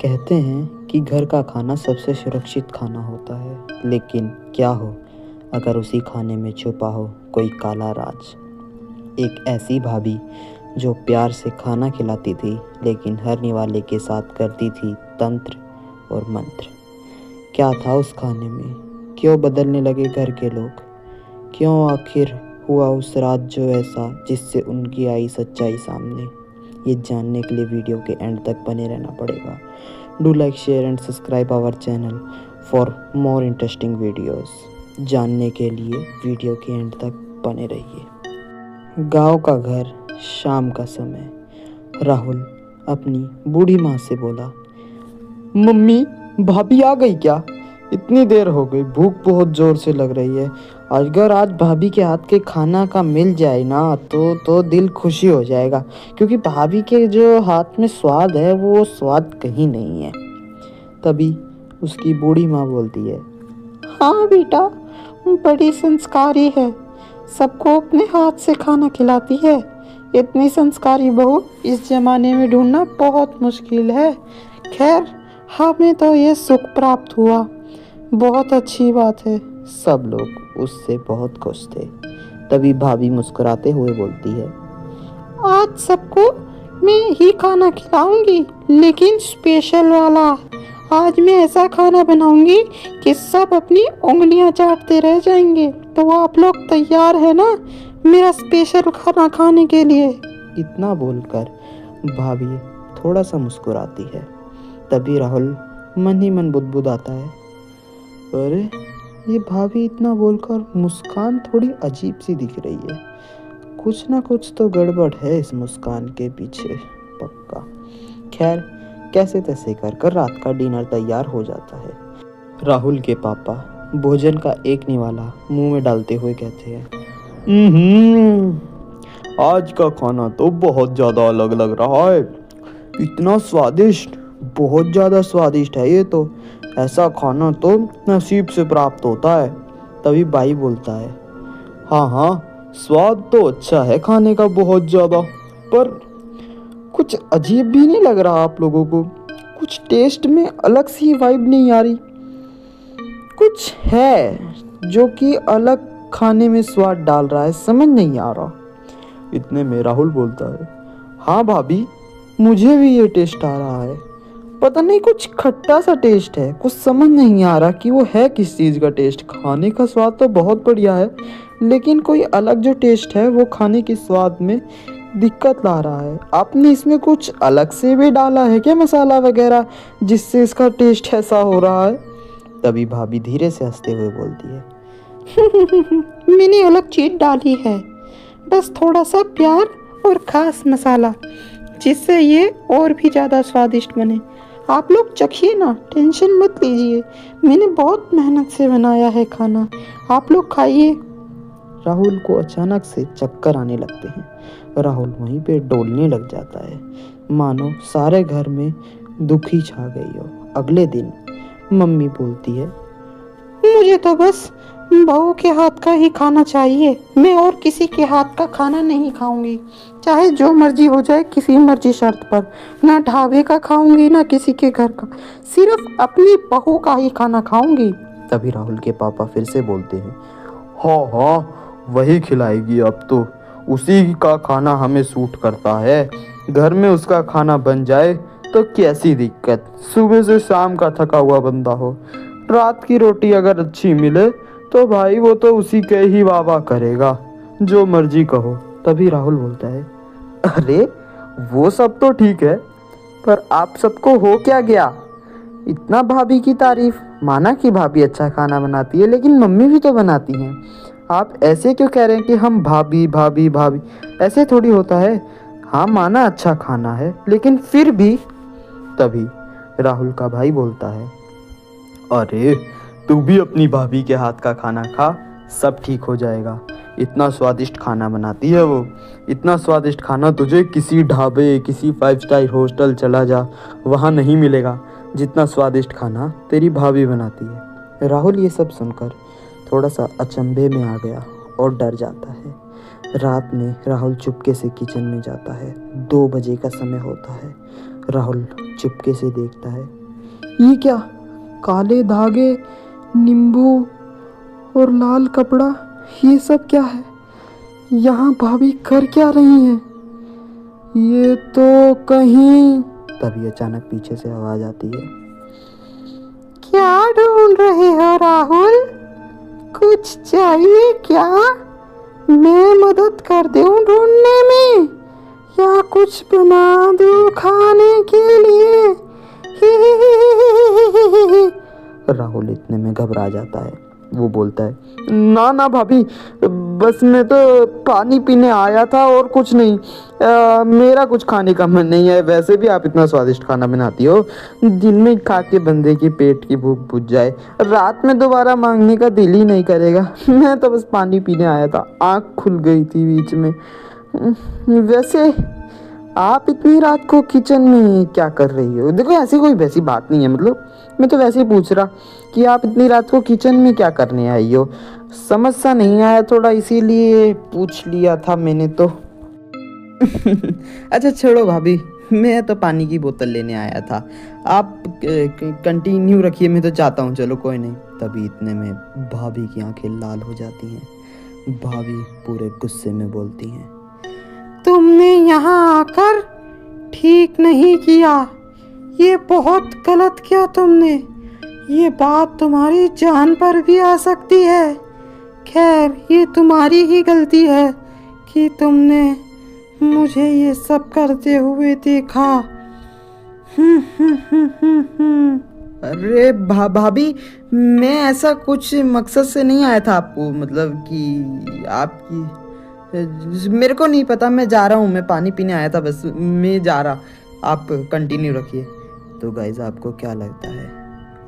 कहते हैं कि घर का खाना सबसे सुरक्षित खाना होता है, लेकिन क्या हो अगर उसी खाने में छुपा हो कोई काला राज। एक ऐसी भाभी जो प्यार से खाना खिलाती थी, लेकिन हर निवाले के साथ करती थी तंत्र और मंत्र। क्या था उस खाने में? क्यों बदलने लगे घर के लोग? क्यों आखिर हुआ उस रात जो ऐसा जिससे उनकी आई सच्चाई सामने? ये जानने के लिए वीडियो के एंड तक बने रहना पड़ेगा। Do like, share and subscribe our channel for more interesting videos. जानने के लिए वीडियो के एंड तक बने रहिए। गांव का घर, शाम का समय। राहुल अपनी बूढ़ी माँ से बोला, मम्मी, भाभी आ गई क्या? इतनी देर हो गई, भूख बहुत जोर से लग रही है। अगर आज भाभी के हाथ के खाना का मिल जाए ना तो दिल खुशी हो जाएगा, क्योंकि भाभी के जो हाथ में स्वाद है वो स्वाद कहीं नहीं है। तभी उसकी बूढ़ी माँ बोलती है, हाँ बेटा, बड़ी संस्कारी है, सबको अपने हाथ से खाना खिलाती है। इतनी संस्कारी बहू इस जमाने में ढूंढना बहुत मुश्किल है। खैर, हमें तो ये सुख प्राप्त हुआ, बहुत अच्छी बात है। सब लोग उससे बहुत खुश थे। तभी भाभी मुस्कुराते हुए बोलती है, आज सबको मैं ही खाना खिलाऊंगी, लेकिन स्पेशल वाला। आज मैं ऐसा खाना बनाऊंगी कि सब अपनी उंगलियां चाटते रह जाएंगे। तो आप लोग तैयार है ना मेरा स्पेशल खाना खाने के लिए? इतना बोलकर भाभी थोड़ा सा मुस्कुराती है। तभी राहुल मन ही मन बुदबुदाता है, अरे ये भाभी इतना बोलकर मुस्कान थोड़ी अजीब सी दिख रही है। कुछ ना कुछ तो गड़बड़ है इस मुस्कान के पीछे, पक्का। खैर, कैसे तैसे कर रात का डिनर तैयार हो जाता है। राहुल के पापा भोजन का एक निवाला मुंह में डालते हुए कहते हैं, आज का खाना तो बहुत ज़्यादा अलग लग रहा है। इतना स्वादिष्ट, बहुत ज़्यादा स्वादिष्ट है ये तो। ऐसा खाना तो नसीब से प्राप्त होता है। तभी भाई बोलता है, हाँ, स्वाद तो अच्छा है खाने का बहुत ज़्यादा, पर कुछ अजीब भी नहीं लग रहा आप लोगों को? कुछ टेस्ट में अलग सी वाइब नहीं आ रही? कुछ है जो कि अलग खाने में स्वाद डाल रहा है, समझ नहीं आ रहा। इतने में राहुल बोलता है, हाँ भाभी, मुझे भी ये टेस्ट आ रहा है। पता नहीं, कुछ खट्टा सा टेस्ट है, कुछ समझ नहीं आ रहा कि वो है किस चीज़ का टेस्ट। खाने का स्वाद तो बहुत बढ़िया है, लेकिन कोई अलग जो टेस्ट है वो खाने के स्वाद में दिक्कत ला रहा है। आपने इसमें कुछ अलग से भी डाला है क्या, मसाला वगैरह, जिससे इसका टेस्ट ऐसा हो रहा है? तभी भाभी धीरे से हंसते हुए बोलती है, मैंने अलग चीज डाली है, बस थोड़ा सा प्यार और खास मसाला, जिससे ये और भी ज़्यादा स्वादिष्ट बने। आप लोग चखिए ना, टेंशन मत लीजिए, मैंने बहुत मेहनत से बनाया है खाना, आप लोग खाइए। राहुल को अचानक से चक्कर आने लगते हैं। राहुल वहीं पे डोलने लग जाता है, मानो सारे घर में दुखी छा गई हो। अगले दिन मम्मी बोलती है, मुझे तो बस बहू के हाथ का ही खाना चाहिए, मैं और किसी के हाथ का खाना नहीं खाऊंगी, चाहे जो मर्जी हो जाए, किसी मर्जी शर्त पर। ना ढाबे का खाऊंगी, ना किसी के घर का, सिर्फ अपनी बहू का ही खाना खाऊंगी। तभी राहुल के पापा फिर से बोलते हैं, हाँ, वही खिलाएगी अब तो, उसी का खाना हमें सूट करता है। घर में उसका खाना बन जाए तो कैसी दिक्कत, सुबह से शाम का थका हुआ बंदा हो, रात की रोटी अगर अच्छी मिले तो भाई वो तो उसी के ही वाह करेगा, जो मर्जी कहो। तभी राहुल बोलता है, अरे वो सब तो ठीक है, पर आप सबको हो क्या गया? इतना भाभी की तारीफ, माना कि भाभी अच्छा खाना बनाती है, लेकिन मम्मी भी तो बनाती हैं। आप ऐसे क्यों कह रहे हैं कि हम भाभी भाभी भाभी? ऐसे थोड़ी होता है। हाँ, माना अच्छा खाना है, लेकिन फिर भी। तभी राहुल का भाई बोलता है, अरे तू भी अपनी भाभी के हाथ का खाना खा, सब ठीक हो जाएगा। इतना स्वादिष्ट खाना बनाती है वो, इतना स्वादिष्ट खाना तुझे किसी ढाबे, किसी 5 स्टार होटल चला जा, वहाँ नहीं मिलेगा जितना स्वादिष्ट खाना तेरी भाभी बनाती है। राहुल ये सब सुनकर थोड़ा सा अचंभे में आ गया और डर जाता है। रात में राहुल चुपके से किचन में जाता है। 2 बजे का समय होता है। राहुल चुपके से देखता है। ये क्या, काले धागे, नींबू और लाल कपड़ा, ये सब क्या है? यहाँ भाभी कर क्या रही हैं? ये तो कहीं। तभी अचानक पीछे से आवाज आती है। क्या ढूंढ रहे हो राहुल? कुछ चाहिए क्या? मैं मदद कर दूं ढूंढने में, या कुछ बना दूं खाने के लिए? राहुल इतने में घबरा जाता है। वो बोलता है, ना ना भाभी, बस मैं तो पानी पीने आया था और कुछ नहीं। मेरा कुछ खाने का मन नहीं है। वैसे भी आप इतना स्वादिष्ट खाना बनाती हो, दिन में खा के बंदे की पेट की भूख बुझ जाए, रात में दोबारा मांगने का दिल ही नहीं करेगा। मैं तो बस पानी पीने आया था, आँख खुल गई थी बीच में। वैसे आप इतनी रात को किचन में क्या कर रही हो? देखो ऐसी कोई वैसी बात नहीं है, मतलब मैं तो वैसे ही पूछ रहा कि आप इतनी रात को किचन में क्या करने आई हो। समझ सा नहीं आया थोड़ा, इसीलिए पूछ लिया था मैंने तो। अच्छा छोड़ो भाभी, मैं तो पानी की बोतल लेने आया था। आप कंटिन्यू रखिए, मैं तो चाहता हूँ। चलो कोई नहीं। तभी इतने में भाभी की आंखें लाल हो जाती हैं। भाभी पूरे गुस्से में बोलती हैं, तुमने यहाँ आकर ठीक नहीं किया, ये बहुत गलत किया तुमने। ये बात तुम्हारी जान पर भी आ सकती है। खैर ये तुम्हारी ही गलती है कि तुमने मुझे ये सब करते हुए देखा। अरे भाभी, मैं ऐसा कुछ मकसद से नहीं आया था आपको, मतलब कि आपकी, मेरे को नहीं पता। मैं जा रहा हूँ, मैं पानी पीने आया था बस, मैं जा रहा। आप कंटिन्यू रखिए। तो गाइस आपको क्या लगता है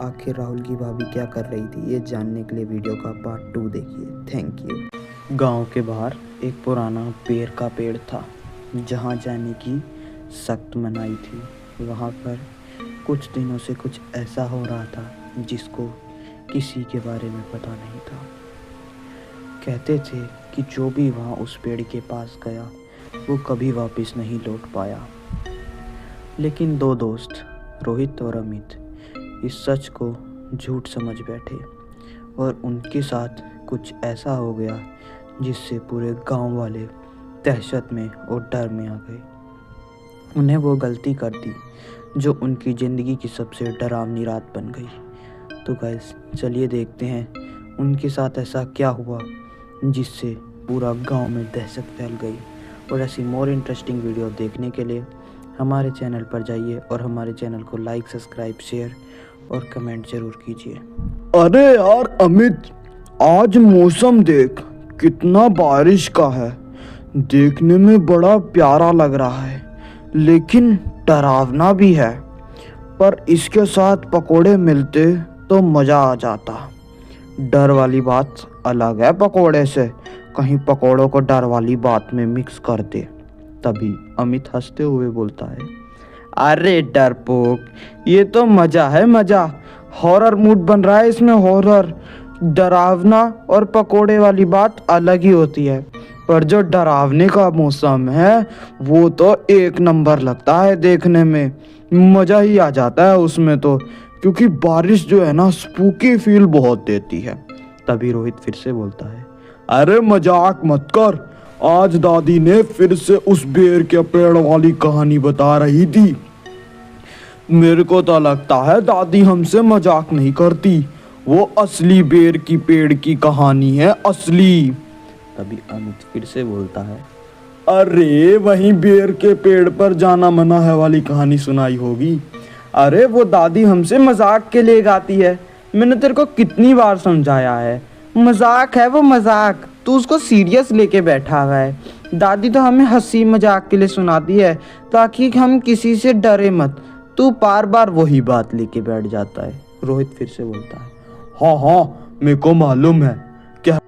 आखिर राहुल की भाभी क्या कर रही थी? ये जानने के लिए वीडियो का पार्ट 2 देखिए। Thank you. गांव के बाहर एक पुराना बेर का पेड़ था जहां जाने की सख्त मनाही थी। वहां पर कुछ दिनों से कुछ ऐसा हो रहा था जिसको किसी के बारे में पता नहीं था। कहते थे कि जो भी वहाँ उस पेड़ के पास गया वो कभी वापस नहीं लौट पाया। लेकिन दो दोस्त रोहित और अमित इस सच को झूठ समझ बैठे और उनके साथ कुछ ऐसा हो गया जिससे पूरे गांव वाले दहशत में और डर में आ गए। उन्हें वो गलती कर दी जो उनकी ज़िंदगी की सबसे डरावनी रात बन गई। तो गाइस चलिए देखते हैं उनके साथ ऐसा क्या हुआ जिससे पूरा गांव में दहशत फैल गई। और ऐसी मोर इंटरेस्टिंग वीडियो देखने के लिए हमारे चैनल पर जाइए और हमारे चैनल को लाइक, सब्सक्राइब, शेयर और कमेंट ज़रूर कीजिए। अरे यार अमित, आज मौसम देख कितना बारिश का है। देखने में बड़ा प्यारा लग रहा है लेकिन डरावना भी है। पर इसके साथ पकोड़े मिलते तो मज़ा आ जाता। डर वाली बात अलग है पकोड़े से, कहीं पकोड़ों को डर वाली बात में मिक्स कर दे। तभी अमित हंसते हुए बोलता है, अरे डरपोक, ये तो मज़ा है मज़ा। हॉरर मूड बन रहा है इसमें, हॉरर। डरावना और पकोड़े वाली बात अलग ही होती है, पर जो डरावने का मौसम है वो तो एक नंबर लगता है देखने में। मज़ा ही आ जाता है उसमें तो, क्योंकि बारिश जो है ना स्पूकी फील बहुत देती है। तभी रोहित फिर से बोलता है, अरे मजाक मत कर, आज दादी ने फिर से उस बेर के पेड़ वाली कहानी बता रही थी। मेरे को तो लगता है दादी हमसे मजाक नहीं करती, वो असली बेर की पेड़ की कहानी है, असली। तभी अमित फिर से बोलता है, अरे वहीं बेर के पेड़ पर जाना मना है वाली कहानी सुनाई होगी। अरे वो दादी हमसे मजाक के लिए गाती है, मैंने तेरे को कितनी बार समझाया है, मजाक है वो मजाक, तू उसको सीरियस लेके बैठा हुआ है। दादी तो हमें हंसी मजाक के लिए सुनाती है ताकि हम किसी से डरे मत, तू बार बार वही बात लेके बैठ जाता है। रोहित फिर से बोलता है, हाँ हाँ मेरे को मालूम है क्या,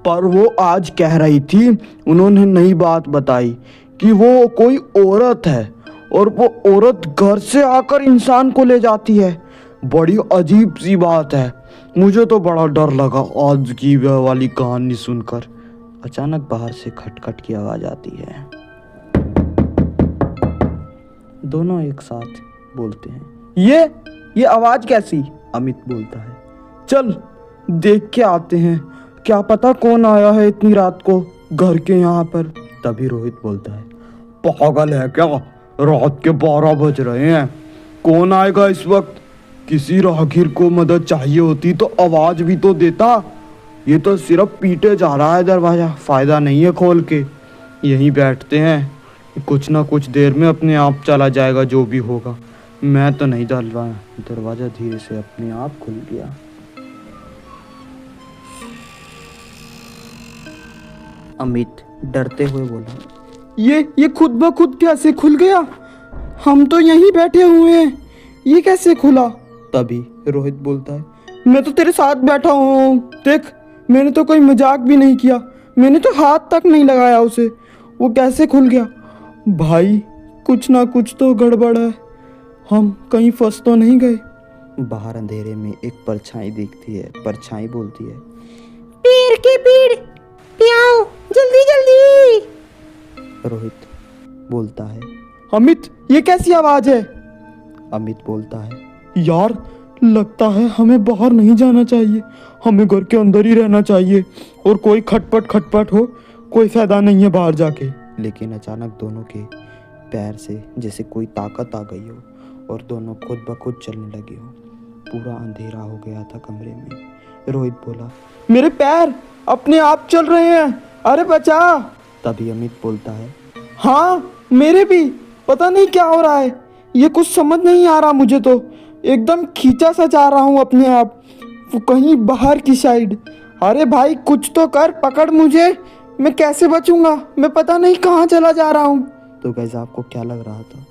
पर वो आज कह रही थी, उन्होंने नई बात बताई कि वो कोई औरत है और वो औरत घर से आकर इंसान को ले जाती है। बड़ी अजीब सी बात है, मुझे तो बड़ा डर लगा आज की वह वाली कहानी सुनकर। अचानक बाहर से खटखट की आवाज़ आती है। दोनों एक साथ बोलते हैं। ये आवाज कैसी? अमित बोलता है। चल देख के आते हैं, क्या पता कौन आया है इतनी रात को घर के यहाँ पर। तभी रोहित बोलता है। पागल है क्या, रात के 12 बज रहे हैं, कौन आएगा इस वक्त? किसी राहगीर को मदद चाहिए होती तो आवाज भी तो देता। ये तो सिर्फ पीटे जा रहा है दरवाजा, फायदा नहीं है खोल के। यहीं बैठते हैं, कुछ ना कुछ देर में अपने आप चला जाएगा जो भी होगा। मैं तो नहीं डाल रहा। दरवाजा धीरे से अपने आप खुल गया। अमित डरते हुए बोला। ये खुद ब खुद कैसे खुल गया? हम तो यहीं बैठे हुए हैं, ये कैसे खुला? तभी रोहित बोलता है। मैं तो तेरे साथ बैठा हूँ, देख मैंने तो कोई मजाक भी नहीं किया, मैंने तो हाथ तक नहीं लगाया उसे, वो कैसे खुल गया? भाई कुछ ना कुछ तो गड़बड़ है, हम कहीं फंस तो नहीं गए? बाहर अंधेरे में एक परछाई दिखती है। परछाई बोलती है। पेड़ के पेड़ पे आओ, जल्दी जल्दी। रोहित बोलता है। अमित ये कैसी आवाज है? अमित बोलता है। यार लगता है हमें बाहर नहीं जाना चाहिए, हमें घर के अंदर ही रहना चाहिए, और कोई खटपट हो, कोई फायदा नहीं है बाहर जाके। लेकिन अचानक दोनों के पैर से जैसे कोई ताकत आ गई हो और दोनों खुद ब खुद चलने लगे हो। पूरा अंधेरा हो गया था कमरे में। रोहित बोला। मेरे पैर अपने आप चल रहे हैं, अरे बचा। तभी अमित बोलता है। हाँ मेरे भी, पता नहीं क्या हो रहा है, ये कुछ समझ नहीं आ रहा मुझे, तो एकदम खींचा सा जा रहा हूँ अपने आप, वो कहीं बाहर की साइड। अरे भाई कुछ तो कर, पकड़ मुझे, मैं कैसे बचूंगा, मैं पता नहीं कहाँ चला जा रहा हूँ। तो गाइस आपको क्या लग रहा था?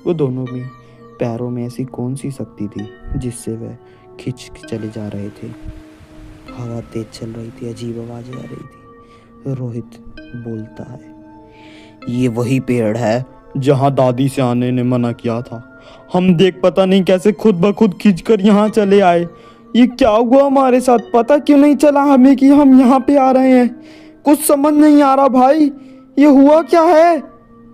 वो दोनों में पैरों में ऐसी कौन सी शक्ति थी जिससे वह खिंच के चले जा रहे थे? हवा तेज चल रही थी, अजीब आवाजें आ रही थी। रोहित बोलता है। ये वही पेड़ है जहाँ दादी से आने ने मना किया था, हम देख पता नहीं कैसे खुद ब खुद खींचकर यहाँ चले आए। ये क्या हुआ हमारे साथ, पता क्यों नहीं चला हमें कि हम यहाँ पे आ रहे हैं? कुछ समझ नहीं आ रहा भाई, ये हुआ क्या है?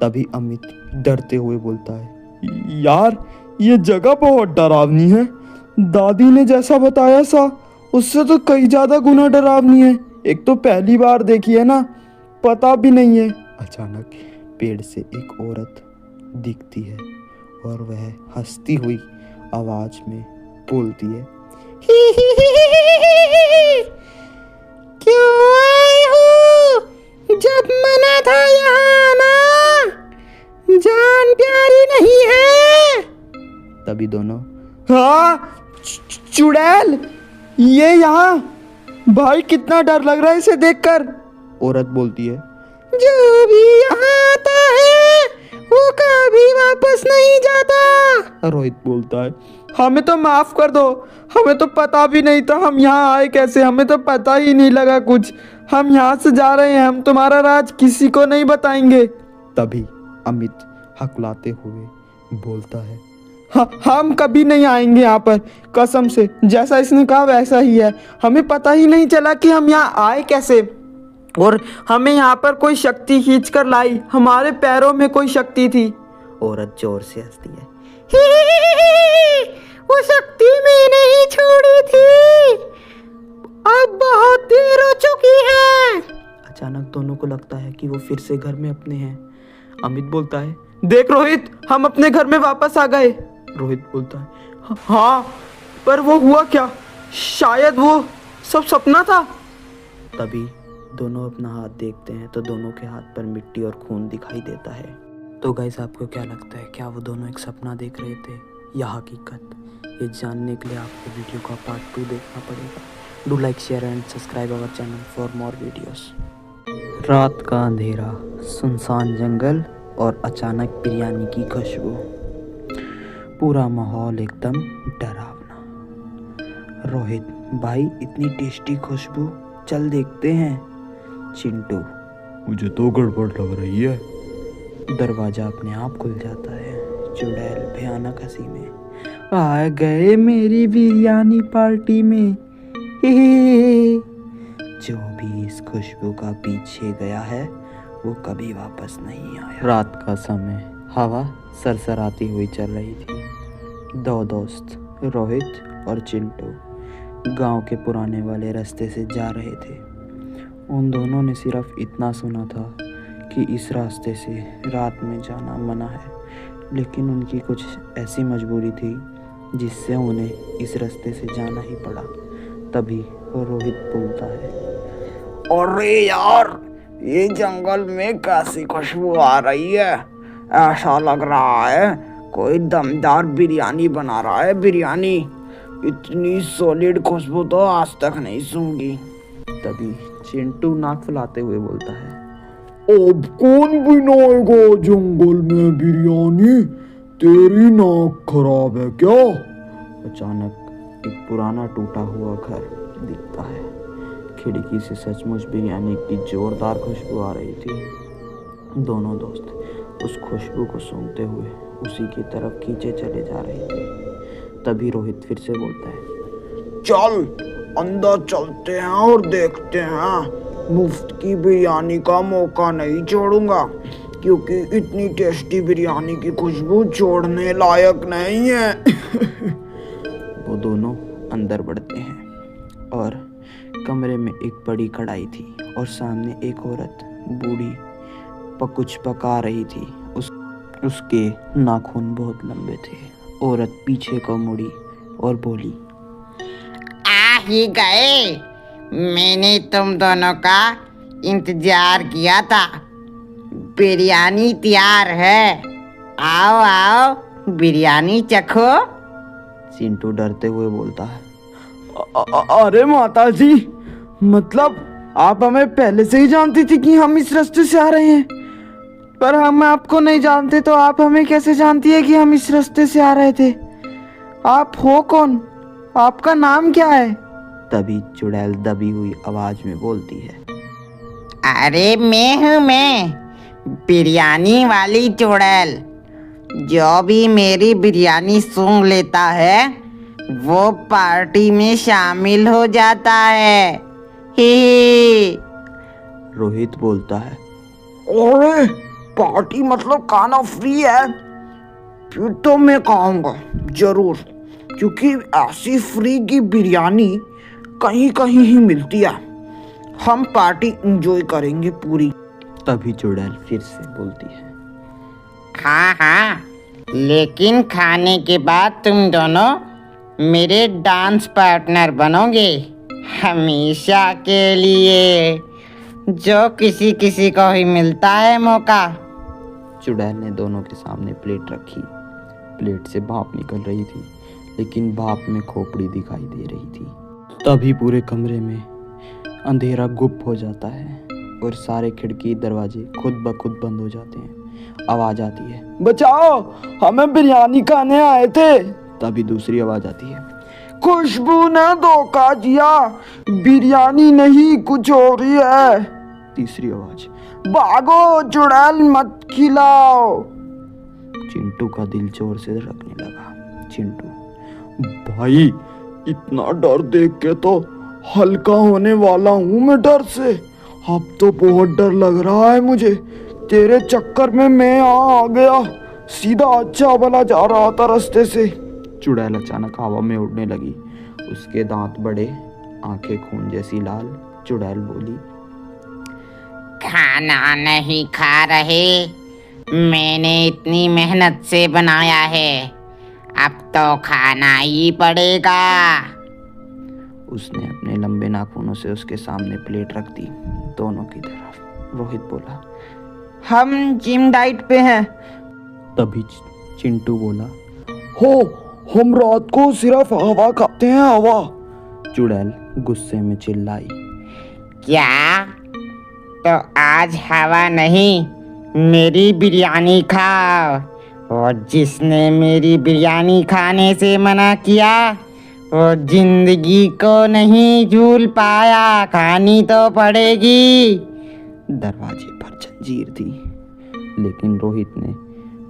तभी अमित डरते हुए बोलता है। यार ये जगह बहुत डरावनी है, दादी ने जैसा बताया सा उससे तो कई ज्यादा गुना डरावनी है। एक तो पहली बार देखी है ना, पता भी नहीं है। अचानक पेड़ से एक औरत दिखती है और वह हंसती हुई आवाज में बोलती है। क्यों आए हो? जब मना था यहाँ आना, जान प्यारी नहीं है। तभी दोनों। हाँ चुड़ैल, ये यहाँ, भाई कितना डर लग रहा है इसे देखकर। औरत बोलती है। जो भी यहाँ आता है वो कभी वापस नहीं जाता। रोहित बोलता है। हमें तो माफ कर दो, हमें तो पता भी नहीं था हम यहाँ आए कैसे, हमें तो पता ही नहीं लगा कुछ, हम यहाँ से जा रहे हैं, हम तुम्हारा राज किसी को नहीं बताएंगे। तभी अमित हकलाते हुए बोलता है। हम कभी नहीं आएंगे यहाँ पर, कसम से, जैसा इसने कहा वैसा ही है, हमें पता ही नहीं चला कि हम यहाँ आए कैसे, और हमें यहाँ पर कोई शक्ति खींच कर लाई, हमारे पैरों में कोई शक्ति थी। औरत जोर से हंसती है। वो शक्ति मैंने ही छोड़ी थी, अब बहुत देर हो चुकी है। अचानक दोनों को लगता है कि वो फिर से घर में अपने हैं। अमित बोलता है। देख रोहित, हम अपने घर में वापस आ गए। रोहित बोलता है। हाँ पर वो हुआ क्या, शायद वो सब सपना था। तभी दोनों अपना हाथ देखते हैं तो दोनों के हाथ पर मिट्टी और खून दिखाई देता है। तो गाइस आपको क्या लगता है, क्या वो दोनों एक सपना देख रहे थे या हकीकत? ये जानने के लिए आपको वीडियो का पार्ट 2 देखना पड़ेगा। Do like, share and subscribe our channel for more videos. रात का अंधेरा, सुनसान जंगल और अचानक बिरयानी की खुशबू, पूरा माहौल एकदम डरावना। रोहित, भाई इतनी टेस्टी खुशबू, चल देखते हैं। चिंटू, मुझे तो गड़बड़ लग रही है। दरवाजा अपने आप खुल जाता है। चुड़ैल भयानक हंसी में। आ गए मेरी बिरयानी पार्टी में। जो भी इस खुशबू का पीछे गया है वो कभी वापस नहीं आया। रात का समय, हवा सरसराती हुई चल रही थी। दो दोस्त रोहित और चिंटू गांव के पुराने वाले रास्ते से जा रहे थे। उन दोनों ने सिर्फ इतना सुना था कि इस रास्ते से रात में जाना मना है, लेकिन उनकी कुछ ऐसी मजबूरी थी जिससे उन्हें इस रास्ते से जाना ही पड़ा। तभी रोहित बोलता है, अरे यार, ये जंगल में कैसी खुशबू आ रही है। ऐसा लग रहा है कोई दमदार बिरयानी बना रहा है। बिरयानी, इतनी सॉलिड खुशबू तो आज तक नहीं सूंघी। तभी चिंटू नाक फुलाते हुए बोलता है, अब कौन बनाएगा जंगल में बिरयानी? तेरी नाक खराब है क्या? अचानक एक पुराना टूटा हुआ घर दिखता है। खिड़की से सचमुच बिरयानी की जोरदार खुशबू आ रही थी। दोनों दोस्त उस खुशबू को सूंघते हुए उसी की तरफ खींचे चले जा रहे थे। तभी रोहित फिर से बोलता है, चल अंदर चलते हैं और देखते हैं। मुफ्त की बिरयानी का मौका नहीं छोड़ूंगा, क्योंकि इतनी टेस्टी बिरयानी की खुशबू छोड़ने लायक नहीं है। वो दोनों अंदर बढ़ते हैं और कमरे में एक बड़ी कढ़ाई थी और सामने एक औरत बूढ़ी कुछ पका रही थी। उसके नाखून बहुत लंबे थे। औरत पीछे को मुड़ी और बोली, आ ही गए। मैंने तुम दोनों का इंतजार किया था। बिरयानी तैयार है। आओ आओ, बिरयानी चखो। चिंटू डरते हुए बोलता है, अरे माता जी, मतलब आप हमें पहले से ही जानती थी कि हम इस रास्ते से आ रहे हैं? पर हम आपको नहीं जानते, तो आप हमें कैसे जानती है कि हम इस रास्ते से आ रहे थे? आप हो कौन? आपका नाम क्या है? तभी चुड़ैल दबी हुई आवाज में बोलती है, अरे मैं हूँ, मैं बिरयानी वाली चुड़ैल। जो भी मेरी बिरयानी सूंघ लेता है वो पार्टी में शामिल हो जाता है। ही। रोहित बोलता है, अरे पार्टी मतलब खाना फ्री है? फिर तो मैं खाऊंगा जरूर, क्योंकि ऐसी फ्री की बिरयानी कहीं कहीं ही मिलती है। हम पार्टी एंजॉय करेंगे पूरी। तभी चुड़ैल फिर से बोलती है, हाँ हाँ, लेकिन खाने के बाद तुम दोनों मेरे डांस पार्टनर बनोगे हमेशा के लिए, जो किसी किसी को ही मिलता है मौका। चुड़ैल ने दोनों के सामने प्लेट रखी। प्लेट से भाप निकल रही थी, लेकिन भाप में खोपड़ी दिखाई दे रही थी। तभी पूरे कमरे में अंधेरा गुप हो जाता है और सारे खिड़की दरवाजे खुद ब खुद बंद हो जाते हैं। आवाज आती है, बचाओ, हमें बिरयानी खाने आए थे। तभी दूसरी आवाज आती है, खुशबू ने धोखा दिया, बिरयानी नहीं कुछ और ही है। तीसरी आवाज, भागो, चुड़ैल मत खिलाओ। चिंटू का दिल जोर से धड़कने लगा। चिंटू, भाई, इतना डर देख के तो हल्का होने वाला हूँ मैं डर से। अब तो बहुत डर लग रहा है मुझे। तेरे चक्कर में मैं आ गया। सीधा अच्छा भला जा रहा था रास्ते से। चुड़ैल अचानक हवा में उड़ने लगी। उसके दांत बड़े, आंखें खून जैसी लाल। चुड़ैल बोली, खाना नहीं खा रहे, मैंने इतनी मेहनत से बनाया है, अब तो खाना ही पड़ेगा। उसने अपने लंबे नाखूनों से उसके सामने प्लेट रख दी, दोनों की तरफ। रोहित बोला, हम जिम डाइट पे हैं। तभी चिंटू बोला, हो, हम रात को सिर्फ हवा खाते हैं, हवा। चुड़ैल गुस्से में चिल्लाई, क्या? तो आज हवा नहीं, मेरी बिरयानी खाओ। और जिसने मेरी बिरयानी खाने से मना किया वो जिंदगी को नहीं झूल पाया, खानी तो पड़ेगी। दरवाजे पर जंजीर थी, लेकिन रोहित ने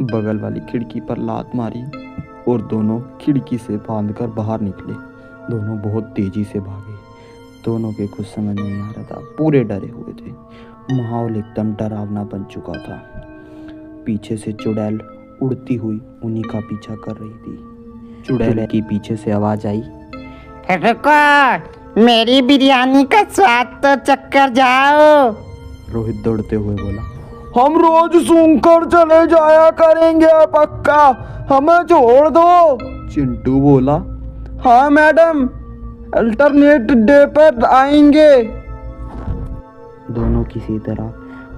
बगल वाली खिड़की पर लात मारी और दोनों खिड़की से बांधकर बाहर निकले। दोनों बहुत तेजी से भागे। दोनों के कुछ समझ नहीं आ रहा था, पूरे डरे हुए थे। माहौल एकदम डरावना बन चुका था। पीछे से चुड़ैल उड़ती हुई उन्हीं का पीछा कर रही थी। चुड़ैल की पीछे से आवाज आई, रुको, मेरी बिरयानी का स्वाद तो चक्कर जाओ। रोहित दौड़ते हुए बोला, हम रोज सूंघकर चले जाया करेंगे पक्का, हमें छोड़ दो। चिंटू बोला, हाँ मैडम, अल्टरनेट डे पर आएंगे। दोनों किसी तरह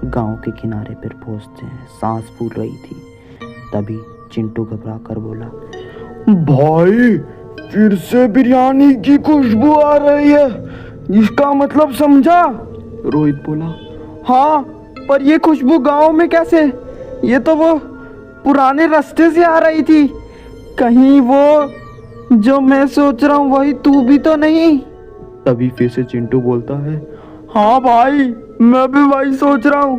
गांव के किनारे पर पहुंचते हैं। सांस फूल रही थी। तभी चिंटू घबरा कर बोला, भाई फिर से बिरयानी की खुशबू आ रही है, इसका मतलब समझा? रोहित बोला, हाँ, पर ये खुशबू गांव में कैसे? ये तो वो पुराने रास्ते से आ रही थी। कहीं वो जो मैं सोच रहा हूँ वही तू भी तो नहीं? तभी फिर से चिंटू बोलता है, हाँ भाई, मैं भी वही सोच रहा हूँ।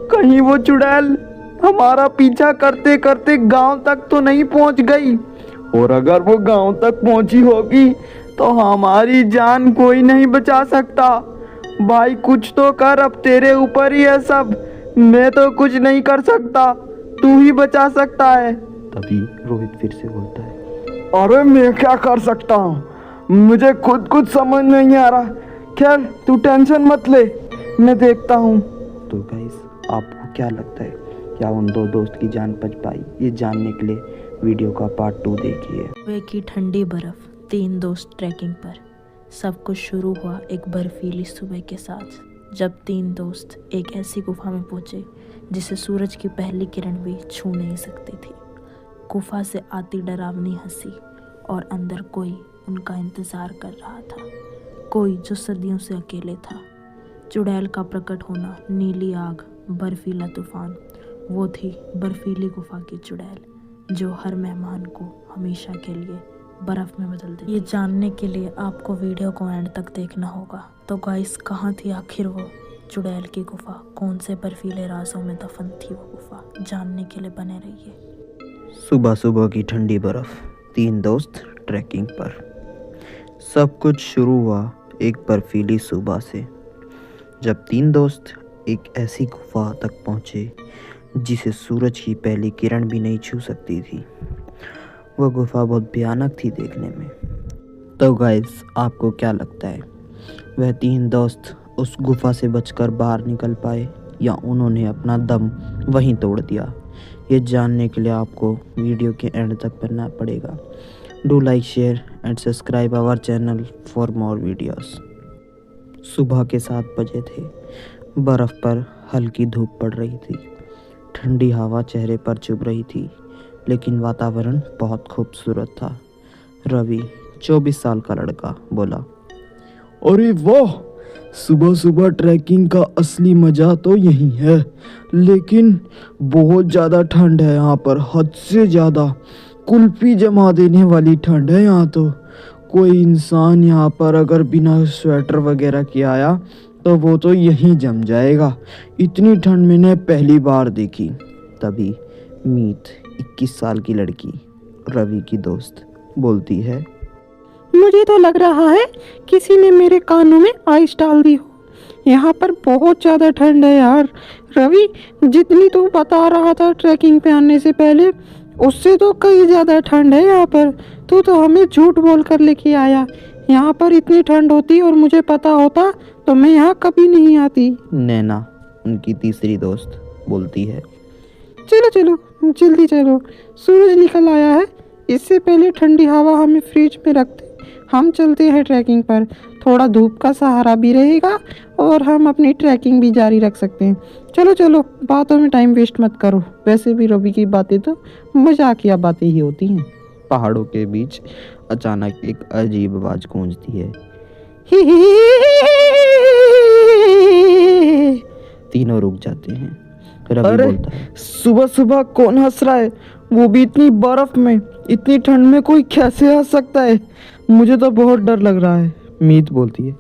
कहीं वो चुड़ैल हमारा पीछा करते करते गांव तक तो नहीं पहुंच गई, और अगर वो गांव तक पहुंची होगी तो हमारी जान कोई नहीं बचा सकता। भाई कुछ तो कर, अब तेरे ऊपर ही है सब, मैं तो कुछ नहीं कर सकता, तू ही बचा सकता है। तभी रोहित फिर से बोलता है, अरे मैं क्या कर सकता हूँ, मुझे खुद कुछ समझ नहीं आ रहा। खैर तू टेंशन मत ले, मैं देखता हूँ। तो गाइस, आपको क्या लगता है, क्या उन दो दोस्त की जान बच पाई? ये जानने के लिए वीडियो का पार्ट 2 देखिए। सुबह की ठंडी बर्फ, 3 दोस्त ट्रैकिंग पर। सब कुछ शुरू हुआ एक बर्फीली सुबह के साथ, जब 3 दोस्त एक ऐसी गुफा में पहुंचे जिसे सूरज की पहली किरण भी छू नहीं सकती थी। गुफा से आती डरावनी हंसी, और अंदर कोई उनका इंतजार कर रहा था, कोई जो सदियों से अकेले था। चुड़ैल का प्रकट होना, नीली आग, बर्फीला तूफान, वो थी बर्फीली गुफा की चुड़ैल जो हर मेहमान को हमेशा के लिए बर्फ में बदल देती। ये जानने के लिए आपको वीडियो को एंड तक देखना होगा। तो गाइस, कहाँ थी आखिर वो चुड़ैल की गुफा? कौन से बर्फीले राजों में दफन थी वो गुफा? जानने के लिए बने रहिए। सुबह सुबह की ठंडी बर्फ, 3 दोस्त ट्रैकिंग पर। सब कुछ शुरू हुआ एक बर्फीली सुबह से, जब 3 दोस्त एक ऐसी गुफा तक पहुंचे जिसे सूरज की पहली किरण भी नहीं छू सकती थी। वह गुफा बहुत भयानक थी देखने में। तो गाइस, आपको क्या लगता है, वह 3 दोस्त उस गुफा से बचकर बाहर निकल पाए या उन्होंने अपना दम वहीं तोड़ दिया? ये जानने के लिए आपको वीडियो के एंड तक पढ़ना पड़ेगा। Do like, share and subscribe our channel for more videos. सुबह के 7 बजे थे। बर्फ़ पर हल्की धूप पड़ रही थी। ठंडी हवा चेहरे पर चुभ रही थी, लेकिन वातावरण बहुत खूबसूरत था। रवि, 24 साल का लड़का, बोला, अरे वाह, सुबह सुबह ट्रैकिंग का असली मजा तो यही है, लेकिन बहुत ज़्यादा ठंड है यहाँ पर, हद से ज़्यादा। कुल्फी जमा देने वाली ठंड है यहाँ तो। कोई इंसान यहाँ पर अगर बिना स्वेटर वगैरह के आया तो वो तो यहीं जम जाएगा। इतनी ठंड मैंने पहली बार देखी। तभी मीत, 21 साल की लड़की, रवि की दोस्त, बोलती है, मुझे तो लग रहा है किसी ने मेरे कानों में आइस डाल दी हो। यहाँ पर बहुत ज़्यादा ठंड है यार। रवि, जितनी तू बता रहा था ट्रैकिंग पे आने से पहले, उससे तो कई ज़्यादा ठंड है यहाँ पर। तू तो हमें झूठ बोल कर लेके आया। यहाँ पर इतनी ठंड होती और मुझे पता होता तो मैं यहाँ कभी नहीं आती। नैना, उनकी तीसरी दोस्त, बोलती है, चलो चलो जल्दी चलो, सूरज निकल आया है। इससे पहले ठंडी हवा हमें फ्रिज में रख दे, हम चलते हैं ट्रैकिंग पर। थोड़ा धूप का सहारा भी रहेगा और हम अपनी ट्रैकिंग भी जारी रख सकते हैं। चलो चलो, बातों में टाइम वेस्ट मत करो। वैसे भी रवि की बातें तो मजाकिया बातें ही होती हैं। पहाड़ों के बीच अचानक एक अजीब आवाज गूंजती है। तीनों रुक जाते हैं। रवि अरे, बोलता है, सुबह सुबह कौन हंस रहा है, वो भी इतनी बर्फ में? इतनी ठंड में कोई कैसे हंस सकता है? मुझे तो बहुत डर लग रहा है। मीत बोलती है,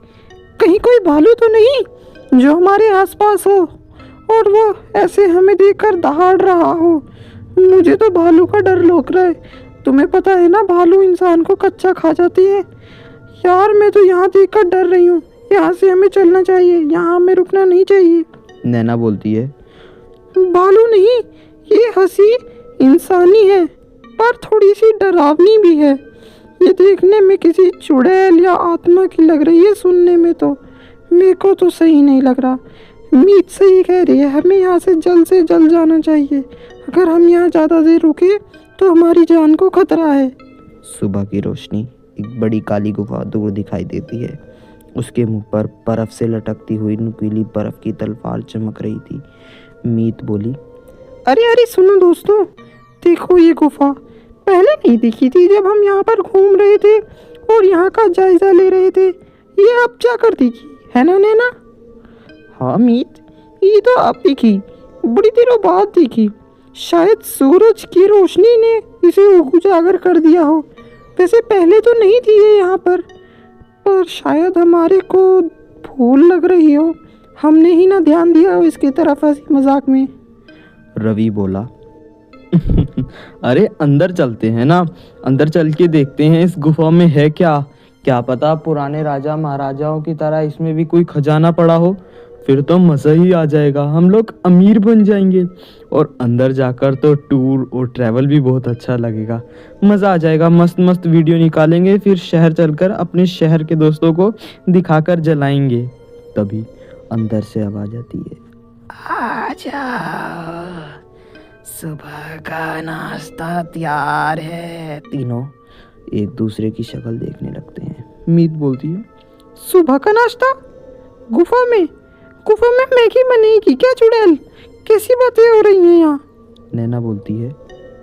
कहीं कोई भालू तो नहीं जो हमारे आसपास हो और वो ऐसे हमें देखकर दहाड़ रहा हो? मुझे तो भालू का डर लग रहा है। तुम्हें पता है ना, भालू इंसान को कच्चा खा जाती है। यार, मैं तो यहाँ देखकर डर रही हूँ। यहाँ से हमें चलना चाहिए, यहाँ हमें रुकना नहीं चाहिए। नैना बोलती है, भालू नहीं, ये हंसी इंसानी है पर थोड़ी सी डरावनी भी है। ये देखने में किसी चुड़ैल या आत्मा की लग रही है, सुनने में तो मेरे को तो सही नहीं लग रहा। मीत सही कह रही है, हमें यहाँ से जल्द जाना चाहिए। अगर हम यहाँ ज़्यादा देर रुके तो हमारी जान को खतरा है। सुबह की रोशनी एक बड़ी काली गुफा दूर दिखाई देती है। उसके मुंह पर बर्फ से लटकती हुई नुकीली बर्फ की तलवार चमक रही थी। मीत बोली, अरे सुनो दोस्तों, देखो ये गुफा पहले नहीं दिखी थी जब हम यहाँ पर घूम रहे थे और यहाँ का जायजा ले रहे थे। ये अब जाकर दिखी है ना नैना? हाँ मीत, ये तो अब दिखी, बड़ी देरों बाद दिखी। शायद सूरज की रोशनी ने इसे उजागर कर दिया हो। वैसे पहले तो नहीं थी ये यहाँ पर शायद हमारे को भूल लग रही हो, हमने ही ना ध्यान दिया हो इसकी तरफ हंसी मजाक में। रवि बोला, अरे अंदर चलते हैं ना, अंदर चल के देखते हैं इस गुफा में है क्या पता पुराने राजा महाराजाओं की तरह इसमें भी कोई खजाना पड़ा हो। फिर तो मज़ा ही आ जाएगा, हम लोग अमीर बन जाएंगे और अंदर जाकर तो टूर और ट्रैवल भी बहुत अच्छा लगेगा। मज़ा आ जाएगा, मस्त वीडियो निकालेंगे, फिर शहर चलकर अपने शहर के दोस्तों को दिखाकर जलाएंगे। तभी अंदर से आवाज़ आती है, आजा, सुबह का नाश्ता तैयार है। तीनों एक दूसरे की शक्ल देखने लगते हैं। मीत बोलती है, सुबह का नाश्ता? गुफा में मैगी बनेगी क्या चुड़ैल? कैसी बातें हो रही हैं यहाँ? नैना बोलती है,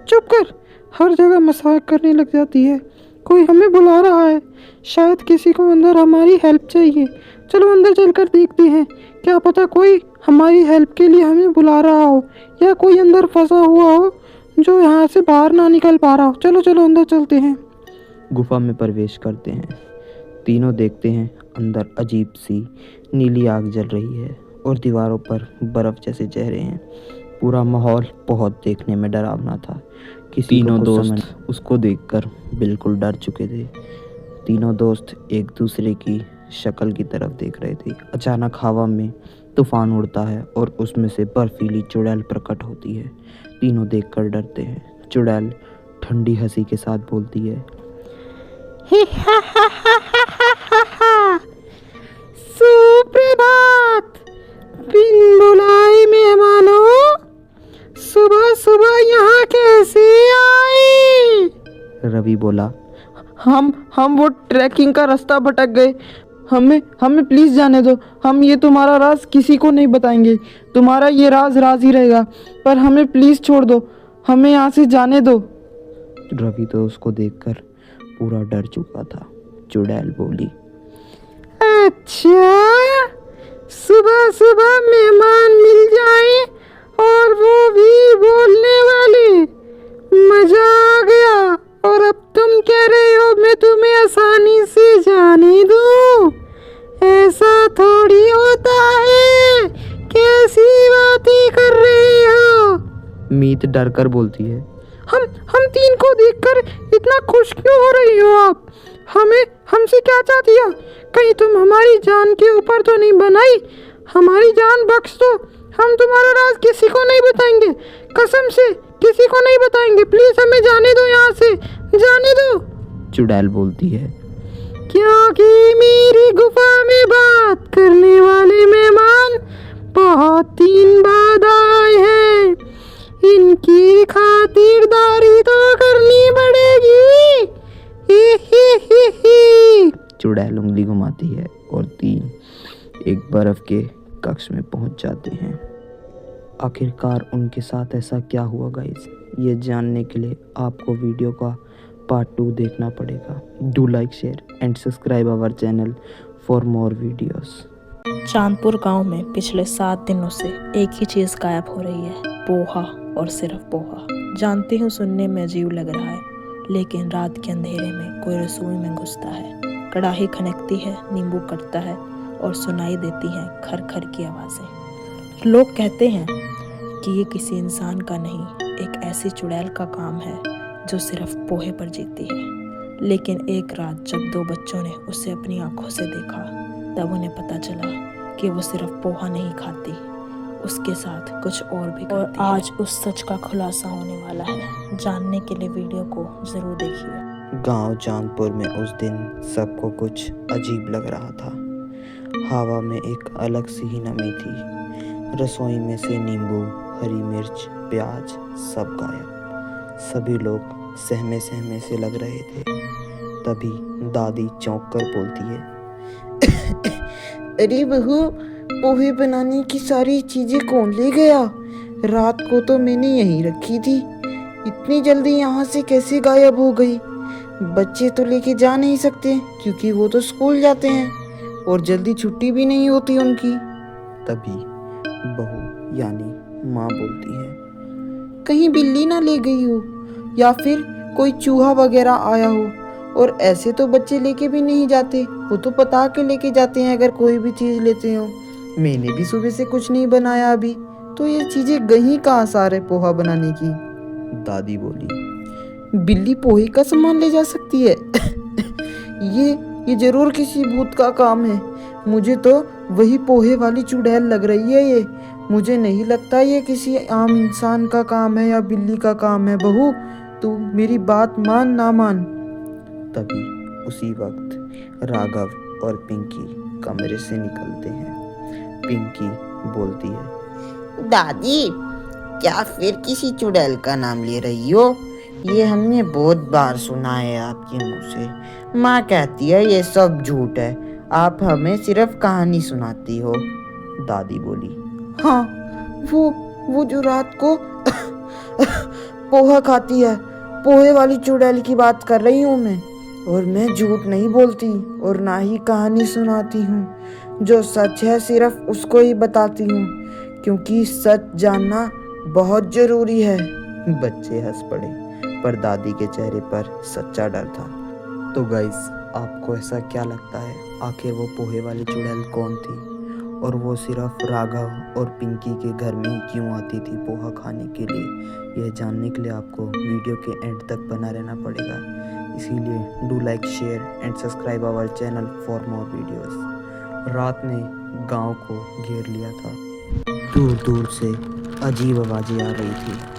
चुप कर, हर जगह मजाक करने लग जाती है। कोई हमें बुला रहा है, शायद किसी को अंदर हमारी हेल्प चाहिए। चलो अंदर चलकर देखते हैं, क्या पता कोई हमारी हेल्प के लिए हमें बुला रहा हो या कोई अंदर फंसा हुआ हो जो यहाँ से बाहर ना निकल पा रहा हो। चलो अंदर चलते हैं। गुफा में प्रवेश करते हैं। तीनों देखते हैं अंदर अजीब सी नीली आग जल रही है और दीवारों पर बर्फ जैसे चेहरे हैं। पूरा माहौल बहुत देखने में डरावना था। तीनों दोस्त उसको देखकर बिल्कुल डर चुके थे। तीनों दोस्त एक दूसरे की शक्ल की तरफ देख रहे थे। अचानक हवा में तूफान उड़ता है और उसमें से बर्फीली चुड़ैल प्रकट होती है। तीनों देखकर डरते हैं। चुड़ैल ठंडी हंसी के साथ बोलती है, सुप्रभात, बिन बुलाए मेहमानों, सुबह यहाँ कैसे आए? रवि बोला, हम वो ट्रैकिंग का रास्ता भटक गए, हमें प्लीज जाने दो। हम ये तुम्हारा राज किसी को नहीं बताएंगे, तुम्हारा ये राज ही रहेगा, पर हमें प्लीज छोड़ दो, हमें यहाँ से जाने दो। रवि तो उसको देखकर पूरा डर चुका था। चुड़ैल बोली, अच्छा, सुबह मेहमान मिल जाए और वो भी बोलने वाले, मजा आ गया। और अब तुम कह रहे हो मैं तुम्हें आसानी से जाने दूं? ऐसा थोड़ी होता है, कैसी बातें कर रहे हो? मीत डर कर बोलती है, हम तीन को देखकर इतना खुश क्यों हो रही हो आप? हमसे क्या चाहती हो? कहीं तुम हमारी जान के ऊपर तो नहीं बनाई? हमारी जान बख्श दो, हम तुम्हारा राज किसी को नहीं बताएंगे, कसम से किसी को नहीं बताएंगे। प्लीज हमें जाने दो, यहाँ से जाने दो। चुड़ैल बोलती है, क्योंकि मेरी गुफा में बात करने वाले मेहमान बहुत दिन बाद आए हैं, इनकी खातिरदारी तो करनी पड़ेगी। ही। चुड़ैल उंगली घुमाती है और तीन एक बर्फ के कक्ष में पहुंच जाते हैं। आखिरकार उनके साथ ऐसा क्या हुआ गाइस, ये जानने के लिए आपको वीडियो का पार्ट 2 देखना पड़ेगा। Do like, share and subscribe our channel for more videos. Chandpur गांव में पिछले 7 दिनों से एक ही चीज़ गायब हो रही है, पोहा और सिर्फ पोहा। जानती हूँ सुनने में अजीब लग रहा है, लेकिन रात के अंधेरे में कोई रसोई में घुसता है, कढ़ाई खनकती है, नींबू कटता है और सुनाई देती हैं खर खर की आवाज़ें। लोग कहते हैं कि ये किसी इंसान का नहीं, एक ऐसी चुड़ैल का काम है जो सिर्फ पोहे पर जीती है। लेकिन एक रात जब 2 बच्चों ने उसे अपनी आंखों से देखा, तब उन्हें पता चला कि वो सिर्फ पोहा नहीं खाती, उसके साथ कुछ और भी करती है। और आज उस सच का खुलासा होने वाला है। जानने के लिए वीडियो को जरूर देखिए। गांव चांदपुर में उस दिन सबको कुछ अजीब लग रहा था। हवा में एक अलग सी ही नमी थी। रसोई में से नींबू, हरी मिर्च, प्याज सब गायब। सभी लोग सहमे सहमे से लग रहे थे। तभी दादी चौंक कर बोलती है, अरे बहू, पोहे बनाने की सारी चीजें कौन ले गया? रात को तो मैंने यहीं रखी थी। इतनी जल्दी यहाँ से कैसे गायब हो गई? बच्चे तो लेके जा नहीं सकते क्योंकि वो तो स्कूल जाते हैं और जल्दी छुट्टी भी नहीं होती उनकी। तभी बहू यानी माँ बोलती है, कहीं बिल्ली ना ले गई हो या फिर कोई चूहा वगैरह आया हो। और ऐसे तो बच्चे लेके भी नहीं जाते, वो तो पता के लेके जाते हैं अगर कोई भी चीज लेते हो। मैंने भी सुबह से कुछ नहीं बनाया अभी, तो ये चीजें गई कहाँ सारे पोहा बनाने की? दादी बोली। बिल्ली पोहे का सामान ले जा सकती है? ये जरूर किसी भूत का काम है। मुझे तो वही पोहे वाली चुड़ैल लग रही है ये। मुझे नहीं लगता ये किसी आम इंसान का काम है या बिल्ली का काम है। बहू, तू मेरी बात मान ना मान। तभी उसी वक्त राघव और पिंकी कमरे से निकलते हैं। पिंकी बोलती है, दादी, क्या फिर किसी चुड़ैल का नाम ले रही हो? ये हमने बहुत बार सुना है आपके मुंह से। माँ कहती है ये सब झूठ है, आप हमें सिर्फ कहानी सुनाती हो। दादी बोली। हाँ, वो जो रात को पोहा खाती है, पोहे वाली चुड़ैल की बात कर रही हूँ मैं। और मैं झूठ नहीं बोलती और ना ही कहानी सुनाती हूँ। जो सच है सिर्फ उसको ही बताती हूँ, क्योंकि सच जानना बहुत जरूरी है। बच्चे हंस पड़े, पर दादी के चेहरे पर सच्चा डर था। तो गाइस, आपको ऐसा क्या लगता है, आखिर वो पोहे वाली चुड़ैल कौन थी? और वो सिर्फ राघव और पिंकी के घर में ही क्यों आती थी पोहा खाने के लिए? यह जानने के लिए आपको वीडियो के एंड तक बना रहना पड़ेगा। इसीलिए do like, share and subscribe our channel for more videos. रात ने गांव को घेर लिया था। दूर दूर से अजीब आवाज़ें आ रही थी।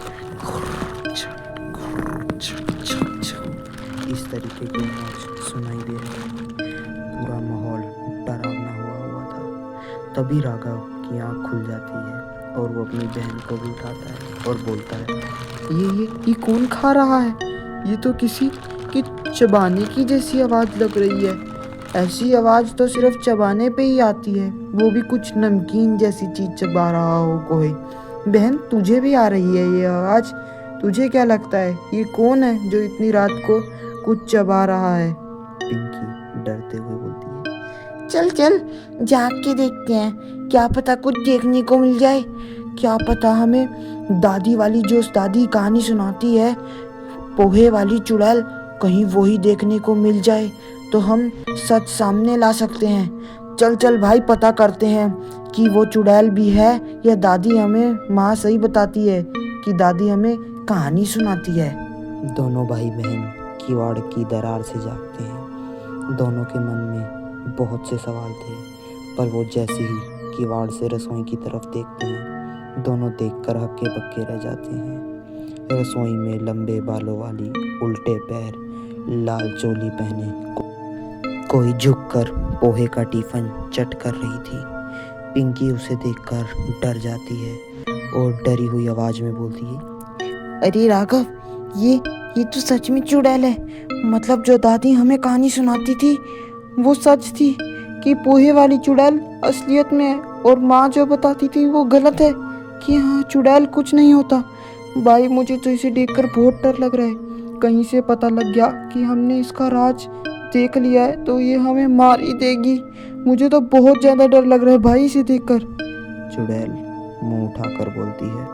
इस तरीके की आवाज़ सुनाई दे रही थी। पूरा माहौल डरावना हुआ था। तभी राघव की आँख खुल जाती है और वो अपनी बहन को भी उठाता है और बोलता है, ये कौन खा रहा है? ये तो किसी की चबाने की जैसी आवाज लग रही है। ऐसी आवाज तो सिर्फ चबाने पे ही आती है, वो भी कुछ नमकीन जैसी चीज चबा रहा हो कोई। बहन, तुझे भी आ रही है ये आवाज? तुझे क्या लगता है ये कौन है जो इतनी रात को कुछ चबा रहा है? पिंकी डरते हुए बोलती है, चल जाग के देखते हैं, क्या पता कुछ देखने को मिल जाए। क्या पता हमें दादी वाली जो दादी कहानी सुनाती है, पोहे वाली चुड़ैल, कहीं वही देखने को मिल जाए तो हम सच सामने ला सकते हैं। चल भाई, पता करते हैं कि वो चुड़ैल भी है या दादी हमें माँ सही बताती है कि दादी हमें कहानी सुनाती है। दोनों भाई बहन किवाड़ की दरार से जागते हैं। दोनों के मन में बहुत से सवाल थे, पर वो जैसे ही किवाड़ से रसोई की तरफ देखते हैं, दोनों देखकर हक्के बक्के रह जाते हैं। रसोई में लंबे बालों वाली, उल्टे पैर, लाल चोली पहने कोई झुककर पोहे का टिफिन चट कर रही थी। पिंकी उसे देखकर डर जाती है और डरी हुई आवाज में बोलती है, अरे राघव, ये तो सच में चुड़ैल है। मतलब जो दादी हमें कहानी सुनाती थी वो सच थी कि पोहे वाली चुड़ैल असलियत में है, और माँ जो बताती थी वो गलत है कि हाँ, चुड़ैल कुछ नहीं होता। भाई, मुझे तो इसे देखकर बहुत डर लग रहा है। कहीं से पता लग गया कि हमने इसका राज देख लिया है तो ये हमें मार ही देगी। मुझे तो बहुत ज्यादा डर लग रहा है भाई इसे देखकर। चुड़ैल मुंह उठाकर बोलती है,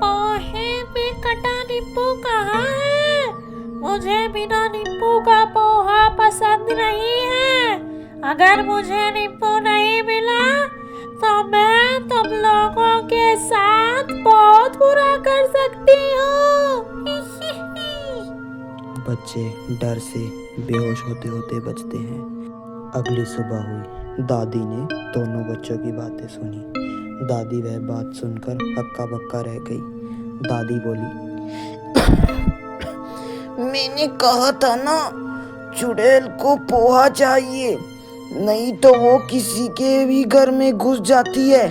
पोहे में कटा नींबू कहाँ है? मुझे बिना नींबू का पोहा पसंद नहीं है। अगर मुझे नींबू नहीं मिला तो मैं तुम लोगों के साथ बहुत बुरा कर सकती हूँ। बच्चे डर से बेहोश होते होते बचते हैं। अगली सुबह हुई। दादी ने दोनों बच्चों की बातें सुनी। दादी वह बात सुनकर हक्का बक्का रह गई। दादी बोली, मैंने कहा था ना, चुड़ैल को पोहा चाहिए, नहीं तो वो किसी के भी घर में घुस जाती है